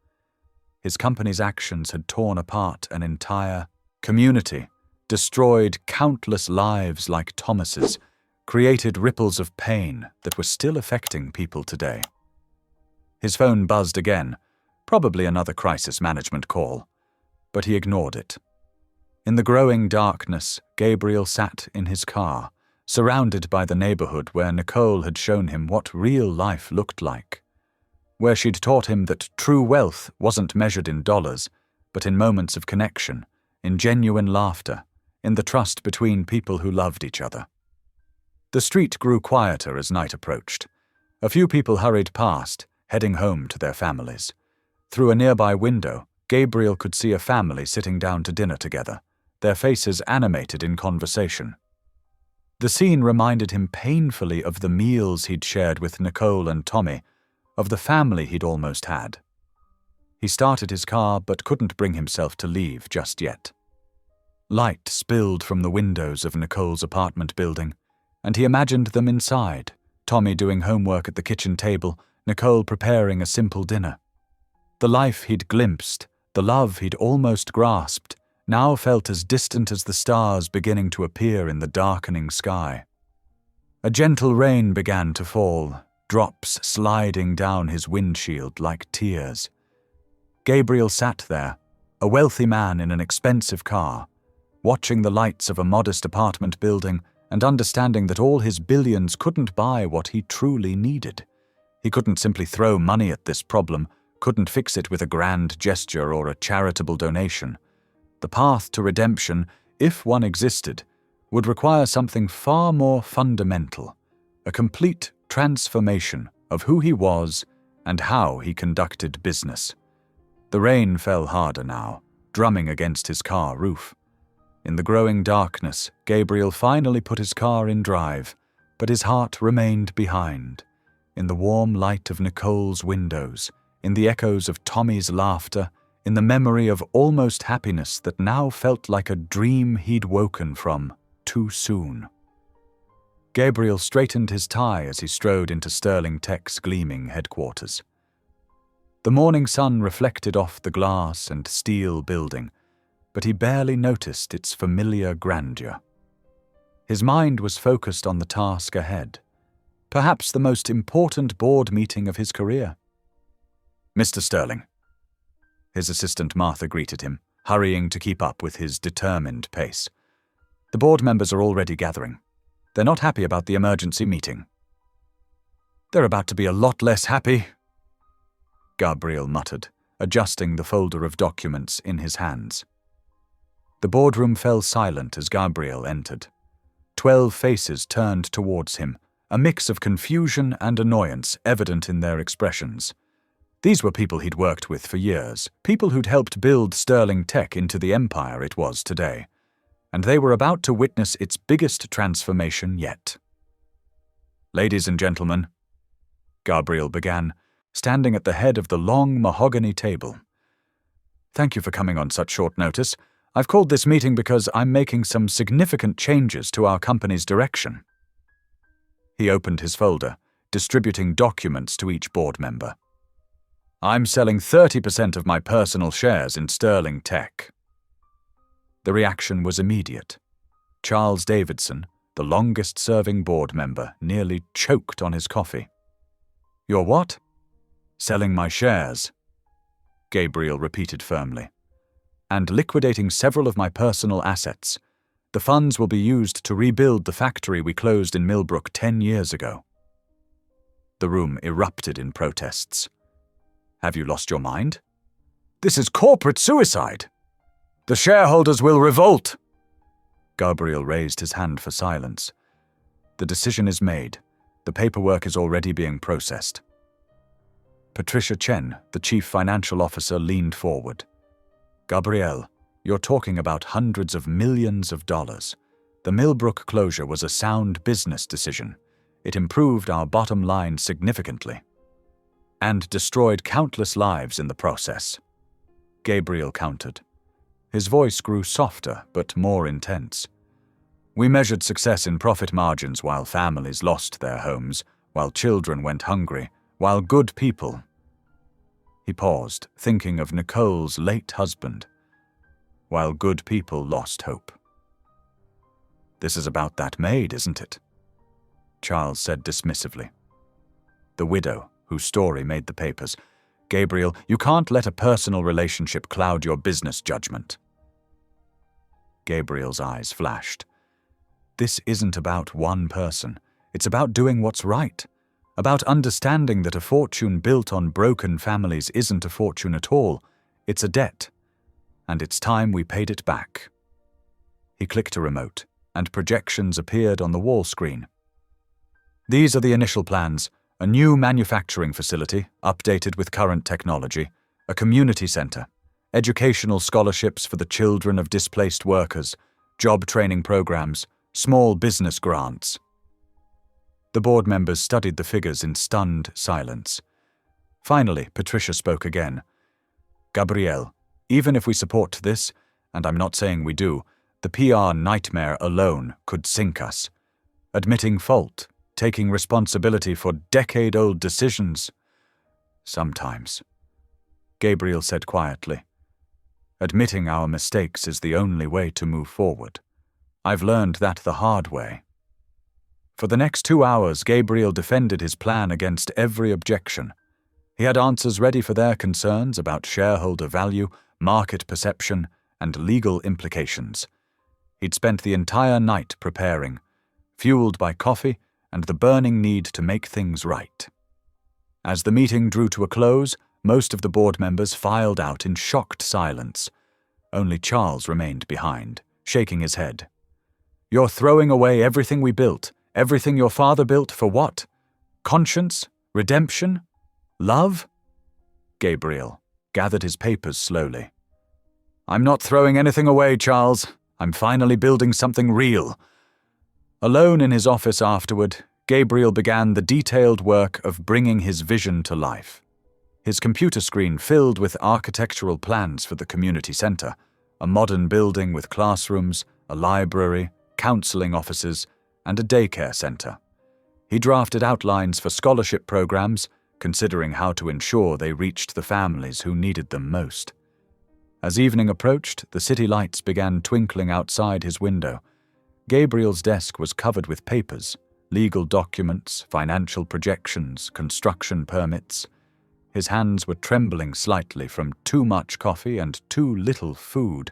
His company's actions had torn apart an entire community, destroyed countless lives like Thomas's, created ripples of pain that were still affecting people today. His phone buzzed again, probably another crisis management call, but he ignored it. In the growing darkness, Gabriel sat in his car, surrounded by the neighborhood where Nicole had shown him what real life looked like, where she'd taught him that true wealth wasn't measured in dollars, but in moments of connection, in genuine laughter, in the trust between people who loved each other. The street grew quieter as night approached. A few people hurried past, heading home to their families. Through a nearby window, Gabriel could see a family sitting down to dinner together, their faces animated in conversation. The scene reminded him painfully of the meals he'd shared with Nicole and Tommy, of the family he'd almost had. He started his car but couldn't bring himself to leave just yet. Light spilled from the windows of Nicole's apartment building, and he imagined them inside, Tommy doing homework at the kitchen table, Nicole preparing a simple dinner. The life he'd glimpsed, the love he'd almost grasped, now felt as distant as the stars beginning to appear in the darkening sky. A gentle rain began to fall, drops sliding down his windshield like tears. Gabriel sat there, a wealthy man in an expensive car, watching the lights of a modest apartment building and understanding that all his billions couldn't buy what he truly needed. He couldn't simply throw money at this problem, couldn't fix it with a grand gesture or a charitable donation. The path to redemption, if one existed, would require something far more fundamental, a complete transformation of who he was and how he conducted business. The rain fell harder now, drumming against his car roof. In the growing darkness, Gabriel finally put his car in drive, but his heart remained behind. In the warm light of Nicole's windows, in the echoes of Tommy's laughter, in the memory of almost happiness that now felt like a dream he'd woken from too soon. Gabriel straightened his tie as he strode into Sterling Tech's gleaming headquarters. The morning sun reflected off the glass and steel building, but he barely noticed its familiar grandeur. His mind was focused on the task ahead, perhaps the most important board meeting of his career. "Mr. Sterling." His assistant Martha greeted him, hurrying to keep up with his determined pace. "The board members are already gathering. They're not happy about the emergency meeting." "They're about to be a lot less happy," Gabriel muttered, adjusting the folder of documents in his hands. The boardroom fell silent as Gabriel entered. 12 faces turned towards him, a mix of confusion and annoyance evident in their expressions. These were people he'd worked with for years, people who'd helped build Sterling Tech into the empire it was today, and they were about to witness its biggest transformation yet. "Ladies and gentlemen," Gabriel began, standing at the head of the long mahogany table. "Thank you for coming on such short notice. I've called this meeting because I'm making some significant changes to our company's direction." He opened his folder, distributing documents to each board member. "I'm selling 30% of my personal shares in Sterling Tech." The reaction was immediate. Charles Davidson, the longest-serving board member, nearly choked on his coffee. "You're what?" "Selling my shares," Gabriel repeated firmly, "and liquidating several of my personal assets. The funds will be used to rebuild the factory we closed in Millbrook 10 years ago." The room erupted in protests. "Have you lost your mind? This is corporate suicide. The shareholders will revolt." Gabriel raised his hand for silence. "The decision is made. The paperwork is already being processed. Patricia Chen, the chief financial officer, leaned forward. "Gabrielle, you're talking about hundreds of millions of dollars. The Millbrook closure was a sound business decision. It improved our bottom line significantly and destroyed countless lives in the process." Gabriel countered. His voice grew softer but more intense. "We measured success in profit margins while families lost their homes, while children went hungry, while good people—" He paused, thinking of Nicole's late husband. "While good people lost hope." "This is about that maid, isn't it?" Charles said dismissively. "The widow, whose story made the papers. Gabriel, you can't let a personal relationship cloud your business judgment." Gabriel's eyes flashed. "This isn't about one person. It's about doing what's right. About understanding that a fortune built on broken families isn't a fortune at all. It's a debt. And it's time we paid it back." He clicked a remote, and projections appeared on the wall screen. "These are the initial plans. A new manufacturing facility, updated with current technology, a community center, educational scholarships for the children of displaced workers, job training programs, small business grants." The board members studied the figures in stunned silence. Finally, Patricia spoke again. "Gabrielle, even if we support this, and I'm not saying we do, the PR nightmare alone could sink us. Admitting fault, taking responsibility for decade-old decisions. Sometimes," Gabriel said quietly, "admitting our mistakes is the only way to move forward. I've learned that the hard way." For the next 2 hours, Gabriel defended his plan against every objection. He had answers ready for their concerns about shareholder value, market perception, and legal implications. He'd spent the entire night preparing, fueled by coffee and the burning need to make things right. As the meeting drew to a close, most of the board members filed out in shocked silence. Only Charles remained behind, shaking his head. "You're throwing away everything we built, everything your father built, for what? Conscience? Redemption? Love?" Gabriel gathered his papers slowly. "I'm not throwing anything away, Charles. I'm finally building something real." Alone in his office afterward, Gabriel began the detailed work of bringing his vision to life. His computer screen filled with architectural plans for the community center, a modern building with classrooms, a library, counseling offices, and a daycare center. He drafted outlines for scholarship programs, considering how to ensure they reached the families who needed them most. As evening approached, the city lights began twinkling outside his window. Gabriel's desk was covered with papers, legal documents, financial projections, construction permits. His hands were trembling slightly from too much coffee and too little food,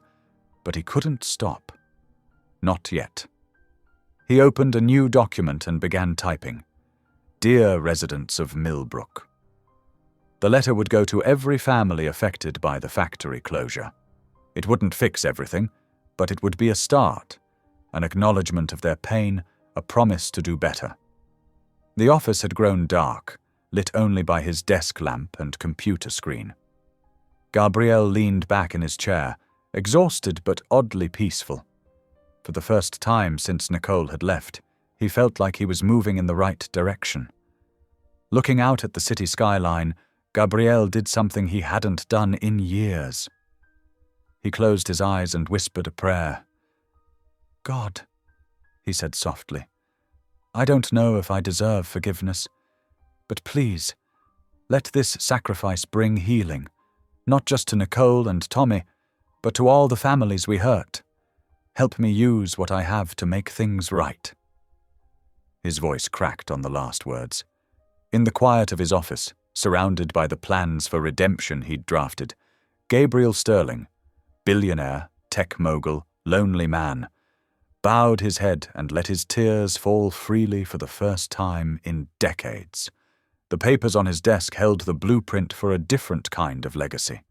but he couldn't stop. Not yet. He opened a new document and began typing. "Dear residents of Millbrook." The letter would go to every family affected by the factory closure. It wouldn't fix everything, but it would be a start, an acknowledgement of their pain, a promise to do better. The office had grown dark, lit only by his desk lamp and computer screen. Gabriel leaned back in his chair, exhausted but oddly peaceful. For the first time since Nicole had left, he felt like he was moving in the right direction. Looking out at the city skyline, Gabriel did something he hadn't done in years. He closed his eyes and whispered a prayer. "God," he said softly, "I don't know if I deserve forgiveness, but please, let this sacrifice bring healing, not just to Nicole and Tommy, but to all the families we hurt. Help me use what I have to make things right." His voice cracked on the last words. In the quiet of his office, surrounded by the plans for redemption he'd drafted, Gabriel Sterling, billionaire, tech mogul, lonely man, bowed his head and let his tears fall freely for the first time in decades. The papers on his desk held the blueprint for a different kind of legacy.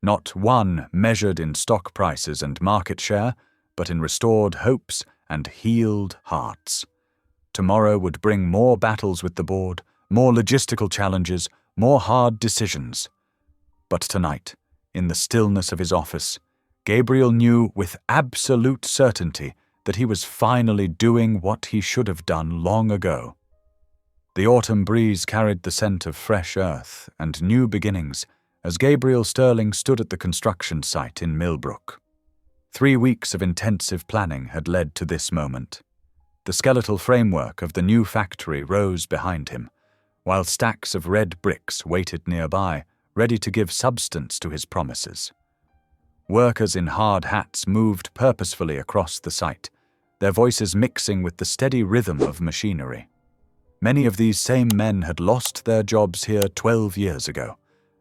Not one measured in stock prices and market share, but in restored hopes and healed hearts. Tomorrow would bring more battles with the board, more logistical challenges, more hard decisions. But tonight, in the stillness of his office, Gabriel knew with absolute certainty that he was finally doing what he should have done long ago. The autumn breeze carried the scent of fresh earth and new beginnings as Gabriel Sterling stood at the construction site in Millbrook. 3 weeks of intensive planning had led to this moment. The skeletal framework of the new factory rose behind him, while stacks of red bricks waited nearby, ready to give substance to his promises. Workers in hard hats moved purposefully across the site, their voices mixing with the steady rhythm of machinery. Many of these same men had lost their jobs here 12 years ago.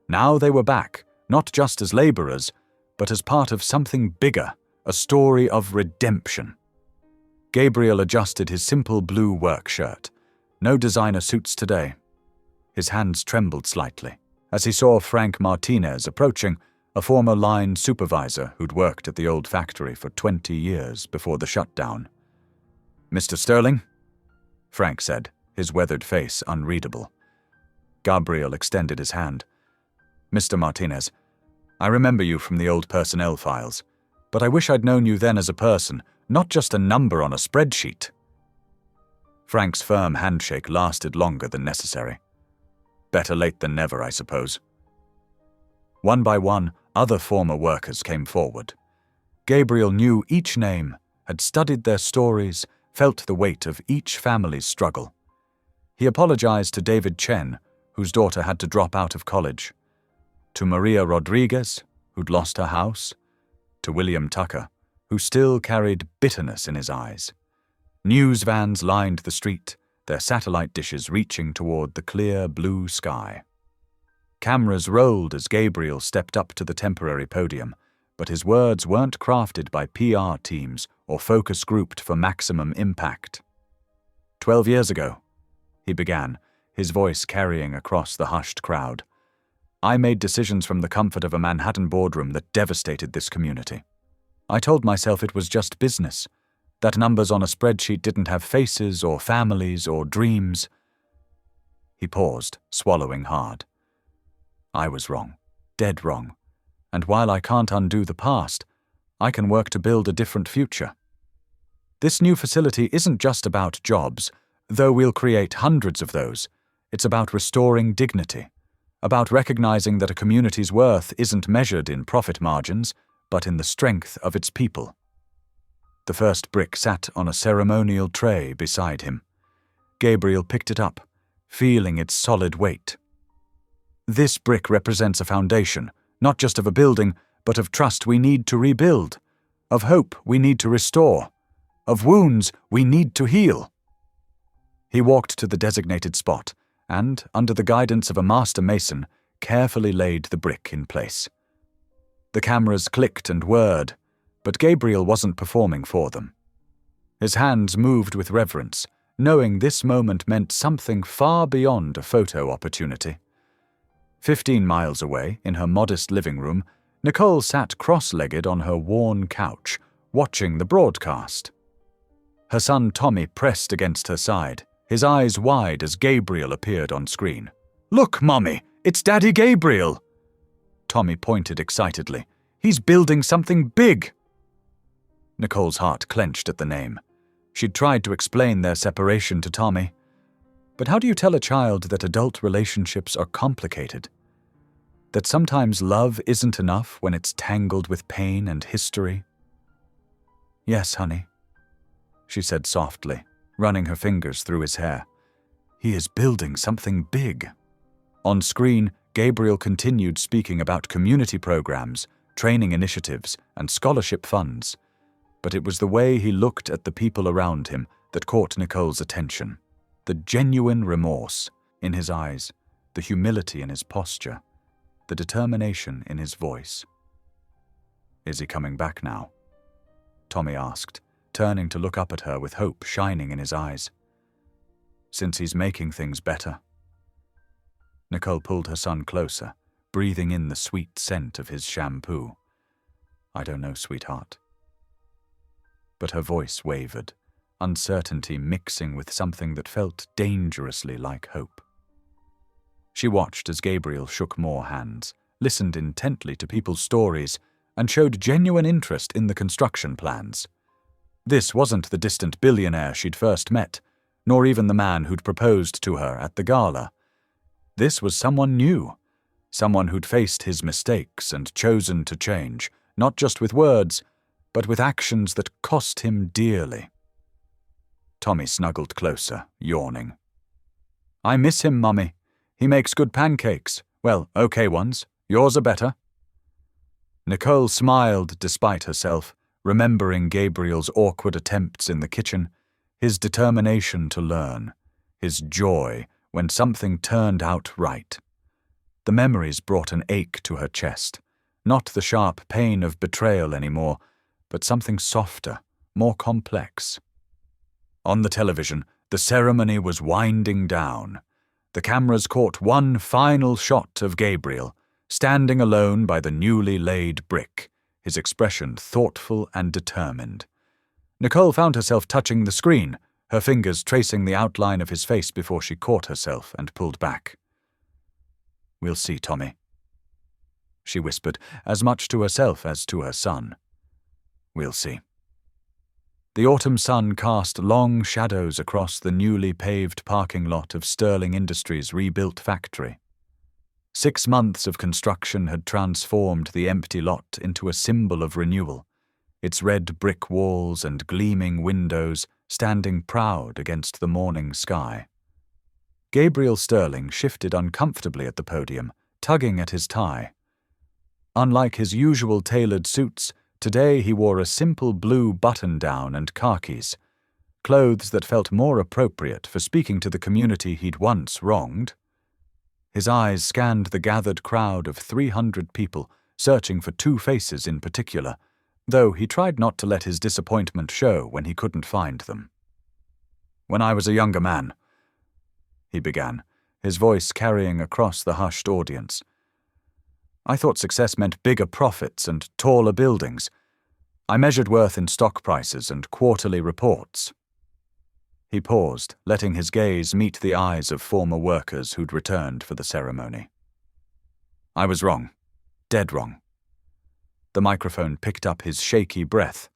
Now they were back, not just as laborers, but as part of something bigger, a story of redemption. Gabriel adjusted his simple blue work shirt. No designer suits today. His hands trembled slightly as he saw Frank Martinez approaching, a former line supervisor who'd worked at the old factory for 20 years before the shutdown. "Mr. Sterling?" Frank said, his weathered face unreadable. Gabriel extended his hand. "Mr. Martinez, I remember you from the old personnel files, but I wish I'd known you then as a person, not just a number on a spreadsheet." Frank's firm handshake lasted longer than necessary. Better late than never, I suppose. One by one, other former workers came forward. Gabriel knew each name, had studied their stories, felt the weight of each family's struggle. He apologized to David Chen, whose daughter had to drop out of college, to Maria Rodriguez, who'd lost her house, to William Tucker, who still carried bitterness in his eyes. News vans lined the street, their satellite dishes reaching toward the clear blue sky. Cameras rolled as Gabriel stepped up to the temporary podium, but his words weren't crafted by PR teams or focus grouped for maximum impact. 12 years ago, he began, his voice carrying across the hushed crowd, I made decisions from the comfort of a Manhattan boardroom that devastated this community. I told myself it was just business, that numbers on a spreadsheet didn't have faces or families or dreams. He paused, swallowing hard. I was wrong, dead wrong, and while I can't undo the past, I can work to build a different future. This new facility isn't just about jobs, though we'll create hundreds of those. It's about restoring dignity, about recognizing that a community's worth isn't measured in profit margins, but in the strength of its people. The first brick sat on a ceremonial tray beside him. Gabriel picked it up, feeling its solid weight. This brick represents a foundation, not just of a building, but of trust we need to rebuild, of hope we need to restore, of wounds we need to heal. He walked to the designated spot and, under the guidance of a master mason, carefully laid the brick in place. The cameras clicked and whirred, but Gabriel wasn't performing for them. His hands moved with reverence, knowing this moment meant something far beyond a photo opportunity. 15 miles away, in her modest living room, Nicole sat cross-legged on her worn couch, watching the broadcast. Her son Tommy pressed against her side, his eyes wide as Gabriel appeared on screen. "Look, Mommy, it's Daddy Gabriel!" Tommy pointed excitedly. "He's building something big!" Nicole's heart clenched at the name. She'd tried to explain their separation to Tommy. But how do you tell a child that adult relationships are complicated? That sometimes love isn't enough when it's tangled with pain and history? "Yes, honey," she said softly, running her fingers through his hair. "He is building something big." On screen, Gabriel continued speaking about community programs, training initiatives, and scholarship funds. But it was the way he looked at the people around him that caught Nicole's attention. The genuine remorse in his eyes, the humility in his posture, the determination in his voice. "Is he coming back now?" Tommy asked, turning to look up at her with hope shining in his eyes. "Since he's making things better." Nicole pulled her son closer, breathing in the sweet scent of his shampoo. "I don't know, sweetheart." But her voice wavered, uncertainty mixing with something that felt dangerously like hope. She watched as Gabriel shook more hands, listened intently to people's stories, and showed genuine interest in the construction plans. This wasn't the distant billionaire she'd first met, nor even the man who'd proposed to her at the gala. This was someone new, someone who'd faced his mistakes and chosen to change, not just with words, but with actions that cost him dearly. Tommy snuggled closer, yawning. "I miss him, Mummy. He makes good pancakes. Well, okay ones. Yours are better." Nicole smiled despite herself, remembering Gabriel's awkward attempts in the kitchen, his determination to learn, his joy when something turned out right. The memories brought an ache to her chest, not the sharp pain of betrayal anymore, but something softer, more complex. On the television, the ceremony was winding down. The cameras caught one final shot of Gabriel, standing alone by the newly laid brick, his expression thoughtful and determined. Nicole found herself touching the screen, her fingers tracing the outline of his face before she caught herself and pulled back. "We'll see, Tommy," she whispered, as much to herself as to her son. "We'll see." The autumn sun cast long shadows across the newly paved parking lot of Sterling Industries' rebuilt factory. 6 months of construction had transformed the empty lot into a symbol of renewal, its red brick walls and gleaming windows standing proud against the morning sky. Gabriel Sterling shifted uncomfortably at the podium, tugging at his tie. Unlike his usual tailored suits, today he wore a simple blue button-down and khakis, clothes that felt more appropriate for speaking to the community he'd once wronged. His eyes scanned the gathered crowd of 300 people, searching for 2 faces in particular, though he tried not to let his disappointment show when he couldn't find them. "When I was a younger man," he began, his voice carrying across the hushed audience, "I thought success meant bigger profits and taller buildings. I measured worth in stock prices and quarterly reports." He paused, letting his gaze meet the eyes of former workers who'd returned for the ceremony. "I was wrong. Dead wrong." The microphone picked up his shaky breath.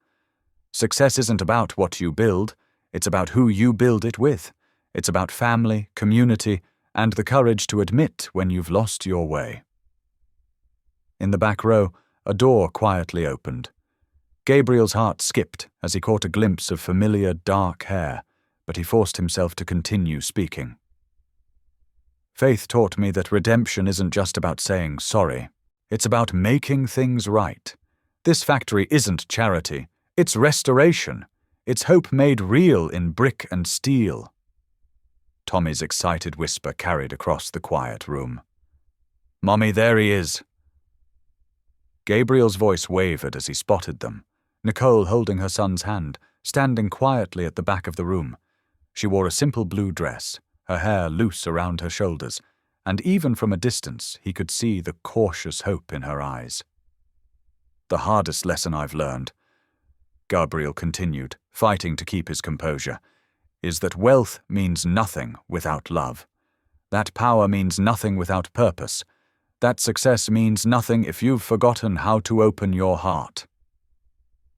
"Success isn't about what you build, it's about who you build it with. It's about family, community, and the courage to admit when you've lost your way." In the back row, a door quietly opened. Gabriel's heart skipped as he caught a glimpse of familiar dark hair, but he forced himself to continue speaking. "Faith taught me that redemption isn't just about saying sorry. It's about making things right. This factory isn't charity. It's restoration. It's hope made real in brick and steel." Tommy's excited whisper carried across the quiet room. "Mommy, there he is." Gabriel's voice wavered as he spotted them, Nicole holding her son's hand, standing quietly at the back of the room. She wore a simple blue dress, her hair loose around her shoulders, and even from a distance he could see the cautious hope in her eyes. "The hardest lesson I've learned," Gabriel continued, fighting to keep his composure, "is that wealth means nothing without love. That power means nothing without purpose. That success means nothing if you've forgotten how to open your heart."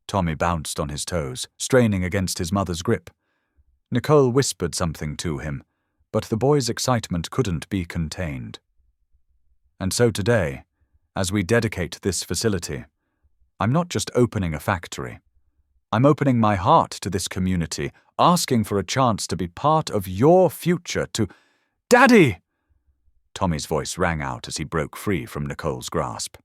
Tommy bounced on his toes, straining against his mother's grip. Nicole whispered something to him, but the boy's excitement couldn't be contained. And so today, as we dedicate this facility, I'm not just opening a factory. I'm opening my heart to this community, asking for a chance to be part of your future, to— "Daddy!" Tommy's voice rang out as he broke free from Nicole's grasp.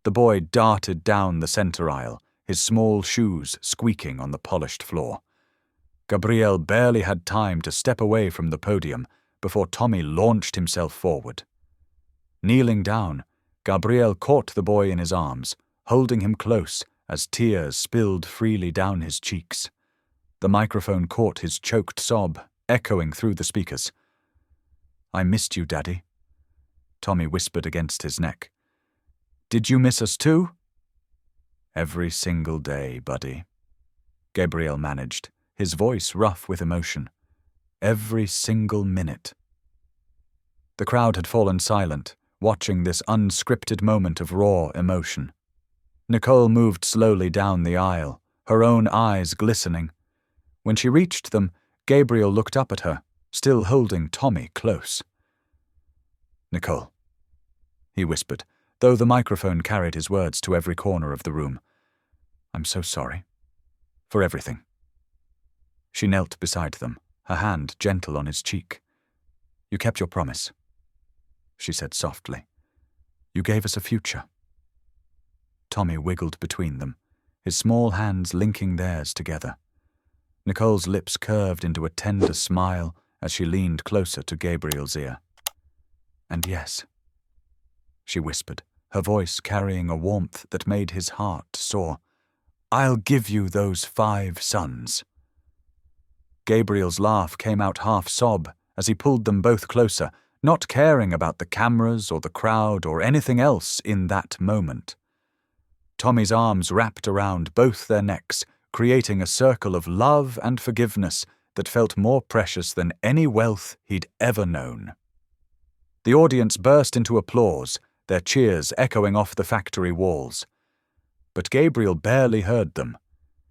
The boy darted down the center aisle, his small shoes squeaking on the polished floor. Gabriel barely had time to step away from the podium before Tommy launched himself forward. Kneeling down, Gabriel caught the boy in his arms, holding him close as tears spilled freely down his cheeks. The microphone caught his choked sob, echoing through the speakers. "I missed you, Daddy," Tommy whispered against his neck. "Did you miss us too?" "Every single day, buddy," Gabriel managed, his voice rough with emotion. "Every single minute." The crowd had fallen silent, watching this unscripted moment of raw emotion. Nicole moved slowly down the aisle, her own eyes glistening. When she reached them, Gabriel looked up at her, still holding Tommy close. "Nicole," he whispered, though the microphone carried his words to every corner of the room. "I'm so sorry. For everything." She knelt beside them, her hand gentle on his cheek. "You kept your promise," she said softly. "You gave us a future." Tommy wiggled between them, his small hands linking theirs together. Nicole's lips curved into a tender smile as she leaned closer to Gabriel's ear. "And yes," she whispered, her voice carrying a warmth that made his heart soar, "I'll give you those 5 sons." Gabriel's laugh came out half-sob as he pulled them both closer, not caring about the cameras or the crowd or anything else in that moment. Tommy's arms wrapped around both their necks, creating a circle of love and forgiveness that felt more precious than any wealth he'd ever known. The audience burst into applause, their cheers echoing off the factory walls. But Gabriel barely heard them.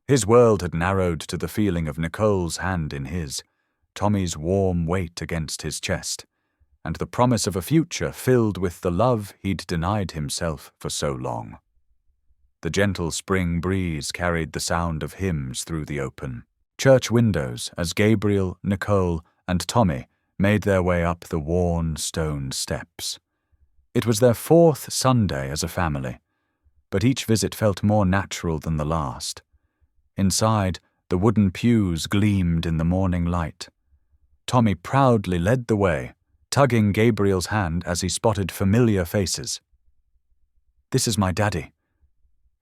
His world had narrowed to the feeling of Nicole's hand in his, Tommy's warm weight against his chest, and the promise of a future filled with the love he'd denied himself for so long. The gentle spring breeze carried the sound of hymns through the open church windows as Gabriel, Nicole, and Tommy made their way up the worn stone steps. It was their 4th Sunday as a family, but each visit felt more natural than the last. Inside, the wooden pews gleamed in the morning light. Tommy proudly led the way, tugging Gabriel's hand as he spotted familiar faces. "This is my daddy,"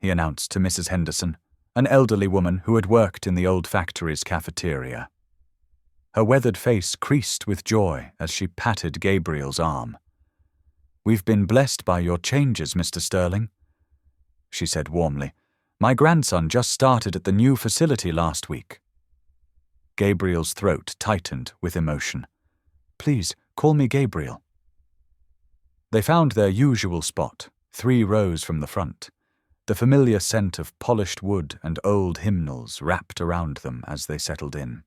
he announced to Mrs. Henderson, an elderly woman who had worked in the old factory's cafeteria. Her weathered face creased with joy as she patted Gabriel's arm. "We've been blessed by your changes, Mr. Sterling," she said warmly. "My grandson just started at the new facility last week." Gabriel's throat tightened with emotion. "Please, call me Gabriel." They found their usual spot, 3 rows from the front. The familiar scent of polished wood and old hymnals wrapped around them as they settled in.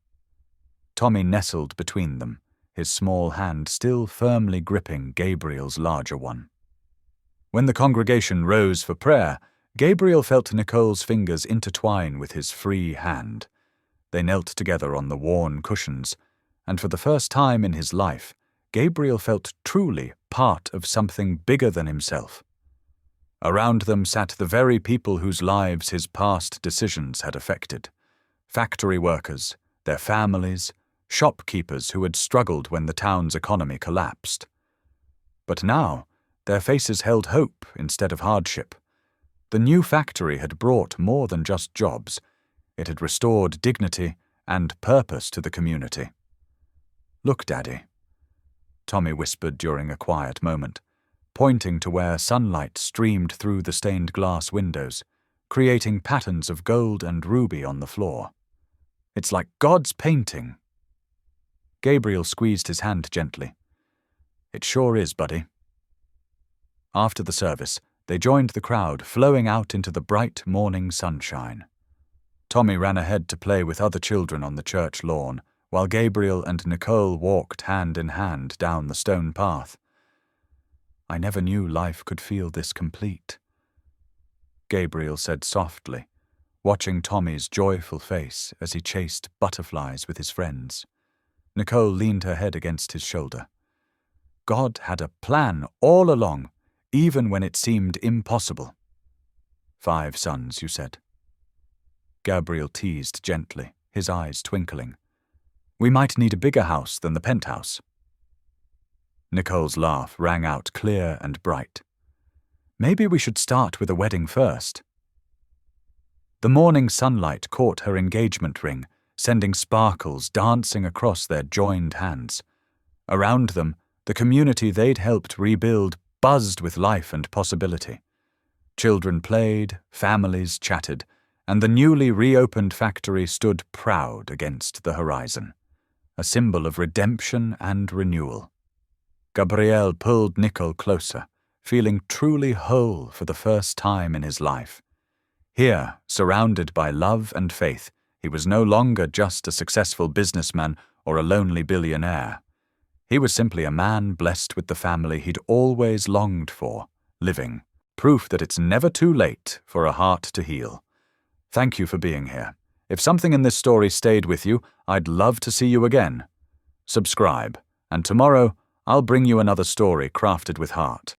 Tommy nestled between them, his small hand still firmly gripping Gabriel's larger one. When the congregation rose for prayer, Gabriel felt Nicole's fingers intertwine with his free hand. They knelt together on the worn cushions, and for the first time in his life, Gabriel felt truly part of something bigger than himself. Around them sat the very people whose lives his past decisions had affected. Factory workers, their families, shopkeepers who had struggled when the town's economy collapsed. But now, their faces held hope instead of hardship. The new factory had brought more than just jobs. It had restored dignity and purpose to the community. "Look, Daddy," Tommy whispered during a quiet moment, pointing to where sunlight streamed through the stained glass windows, creating patterns of gold and ruby on the floor. "It's like God's painting." Gabriel squeezed his hand gently. "It sure is, buddy." After the service, they joined the crowd flowing out into the bright morning sunshine. Tommy ran ahead to play with other children on the church lawn, while Gabriel and Nicole walked hand in hand down the stone path. "I never knew life could feel this complete," Gabriel said softly, watching Tommy's joyful face as he chased butterflies with his friends. Nicole leaned her head against his shoulder. "God had a plan all along, even when it seemed impossible." 5 sons, you said. Gabriel teased gently, his eyes twinkling. "We might need a bigger house than the penthouse." Nicole's laugh rang out clear and bright. "Maybe we should start with a wedding first." The morning sunlight caught her engagement ring, sending sparkles dancing across their joined hands. Around them, the community they'd helped rebuild buzzed with life and possibility. Children played, families chatted, and the newly reopened factory stood proud against the horizon, a symbol of redemption and renewal. Gabriel pulled Nicole closer, feeling truly whole for the first time in his life. Here, surrounded by love and faith, he was no longer just a successful businessman or a lonely billionaire. He was simply a man blessed with the family he'd always longed for, living, proof that it's never too late for a heart to heal. Thank you for being here. If something in this story stayed with you, I'd love to see you again. Subscribe, and tomorrow I'll bring you another story crafted with heart.